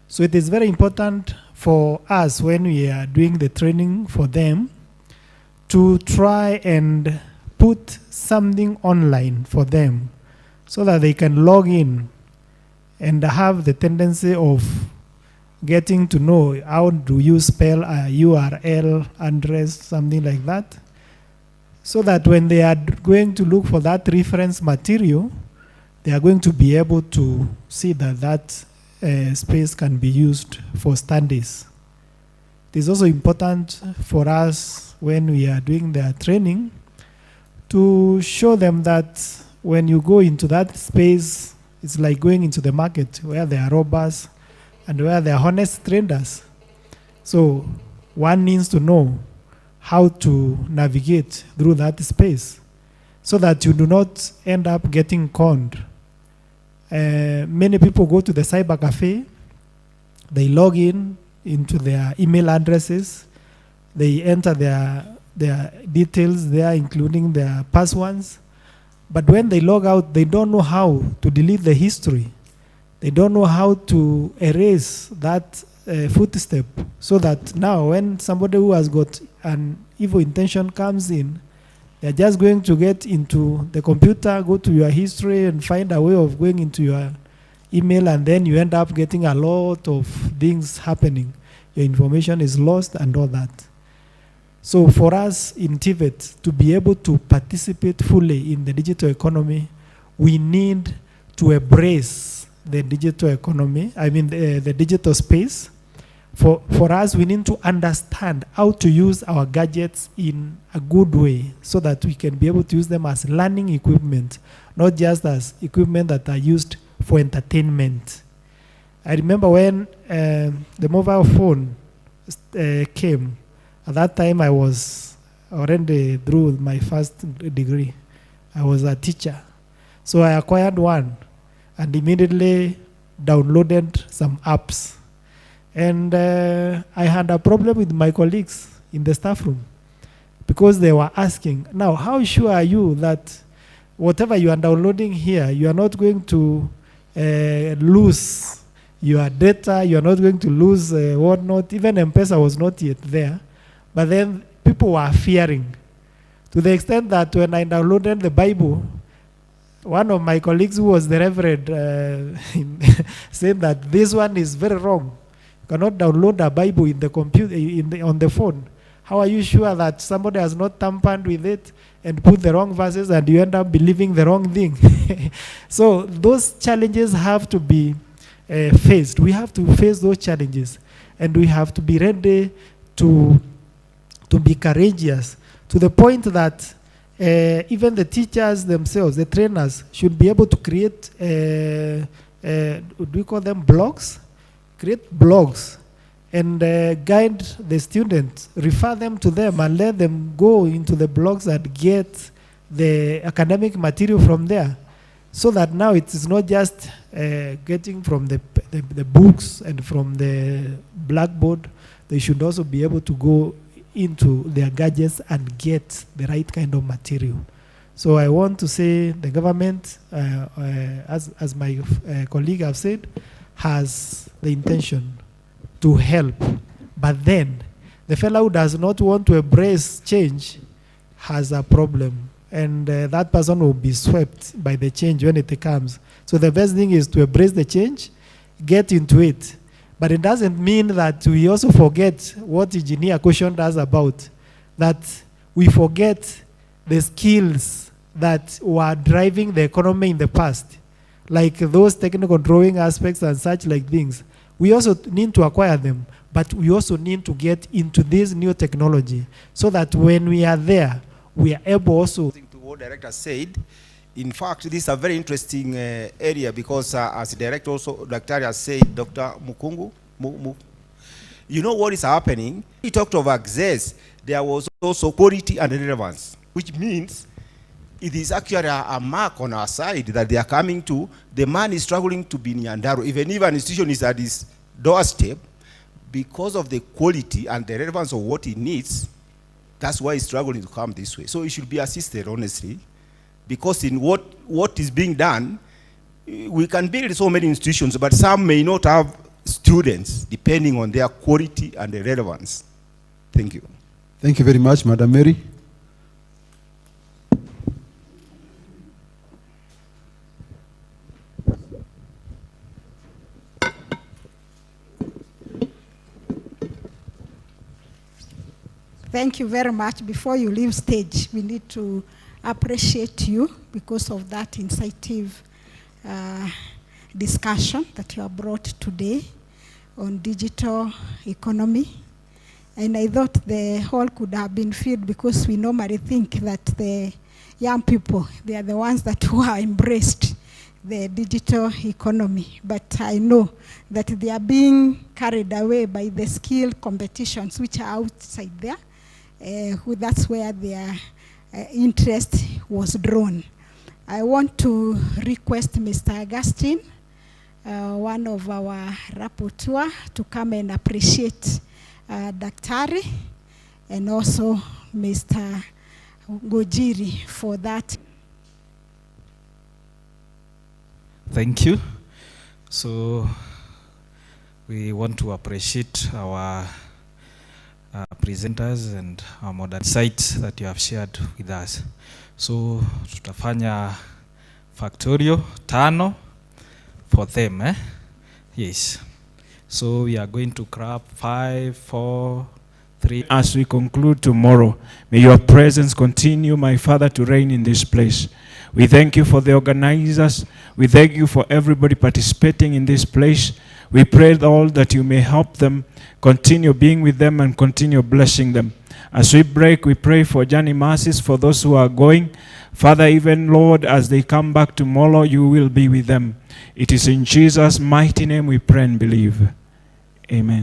So it is very important for us, when we are doing the training for them, to try and put something online for them so that they can log in and have the tendency of getting to know how do you spell a URL address, something like that, so that when they are going to look for that reference material, they are going to be able to see that that space can be used for studies. It is also important for us, when we are doing their training, to show them that when you go into that space, it's like going into the market where there are robbers and where there are honest traders. So one needs to know how to navigate through that space so that you do not end up getting conned. Many people go to the cyber cafe, they log in into their email addresses, they enter their details there, including their passwords, but when they log out, they don't know how to delete the history. They don't know how to erase that footstep, so that now when somebody who has got an evil intention comes in, they're just going to get into the computer, go to your history and find a way of going into your email, and then you end up getting a lot of things happening. Your information is lost and all that. So for us in TVET to be able to participate fully in the digital economy, we need to embrace the digital economy, the digital space. For us, we need to understand how to use our gadgets in a good way so that we can be able to use them as learning equipment, not just as equipment that are used for entertainment. I remember when the mobile phone came, at that time I was already through my first degree. I was a teacher. So I acquired one and immediately downloaded some apps. And I had a problem with my colleagues in the staff room because they were asking, now, how sure are you that whatever you are downloading here, you are not going to lose your data, you are not going to lose whatnot. Even M-Pesa was not yet there. But then people were fearing, to the extent that when I downloaded the Bible, one of my colleagues who was the reverend said that this one is very wrong. You cannot download a Bible in the computer, on the phone. How are you sure that somebody has not tampered with it and put the wrong verses and you end up believing the wrong thing? So those challenges have to be faced. We have to face those challenges, and we have to be ready to be courageous, to the point that even the teachers themselves, the trainers, should be able to create, do we call them blogs? Create blogs and guide the students, refer them to them and let them go into the blogs and get the academic material from there. So that now it is not just getting from the books and from the blackboard. They should also be able to go into their gadgets and get the right kind of material. So I want to say the government, as my colleague have said, has the intention to help. But then the fellow who does not want to embrace change has a problem. And that person will be swept by the change when it comes. So the best thing is to embrace the change, get into it. But it doesn't mean that we also forget what Engineer questioned us about, that we forget the skills that were driving the economy in the past, like those technical drawing aspects and such like things. We also need to acquire them, but we also need to get into this new technology so that when we are there, we are able also to what director said. In fact, this is a very interesting area because as the director also, Dr. has said, Dr. Mukungu, you know what is happening? He talked of access. There was also quality and relevance, which means it is actually a mark on our side that they are coming to. The man is struggling to be in Nyandarua, even if an institution is at his doorstep, because of the quality and the relevance of what he needs. That's why he's struggling to come this way. So he should be assisted, honestly, because in what is being done, we can build so many institutions, but some may not have students, depending on their quality and the relevance. Thank you. Thank you very much, Madam Mary. Thank you very much. Before you leave stage, we need to appreciate you because of that insightful discussion that you have brought today on digital economy. And I thought the hall could have been filled because we normally think that the young people, they are the ones that who are embraced the digital economy. But I know that they are being carried away by the skill competitions which are outside there. That's where their interest was drawn. I want to request Mr. Augustine, one of our rapporteur, to come and appreciate Daktari and also Mr. Gojiri for that. Thank you. So we want to appreciate our presenters and our modern sites that you have shared with us. So tutafanya factorial 5 for them, eh? Yes. So we are going to clap 5, 4, 3. As we conclude tomorrow, may your presence continue, my Father, to reign in this place. We thank you for the organizers. We thank you for everybody participating in this place. We pray, Lord, that you may help them, continue being with them, and continue blessing them. As we break, we pray for journey mercies for those who are going. Father, even, Lord, as they come back tomorrow, you will be with them. It is in Jesus' mighty name we pray and believe. Amen.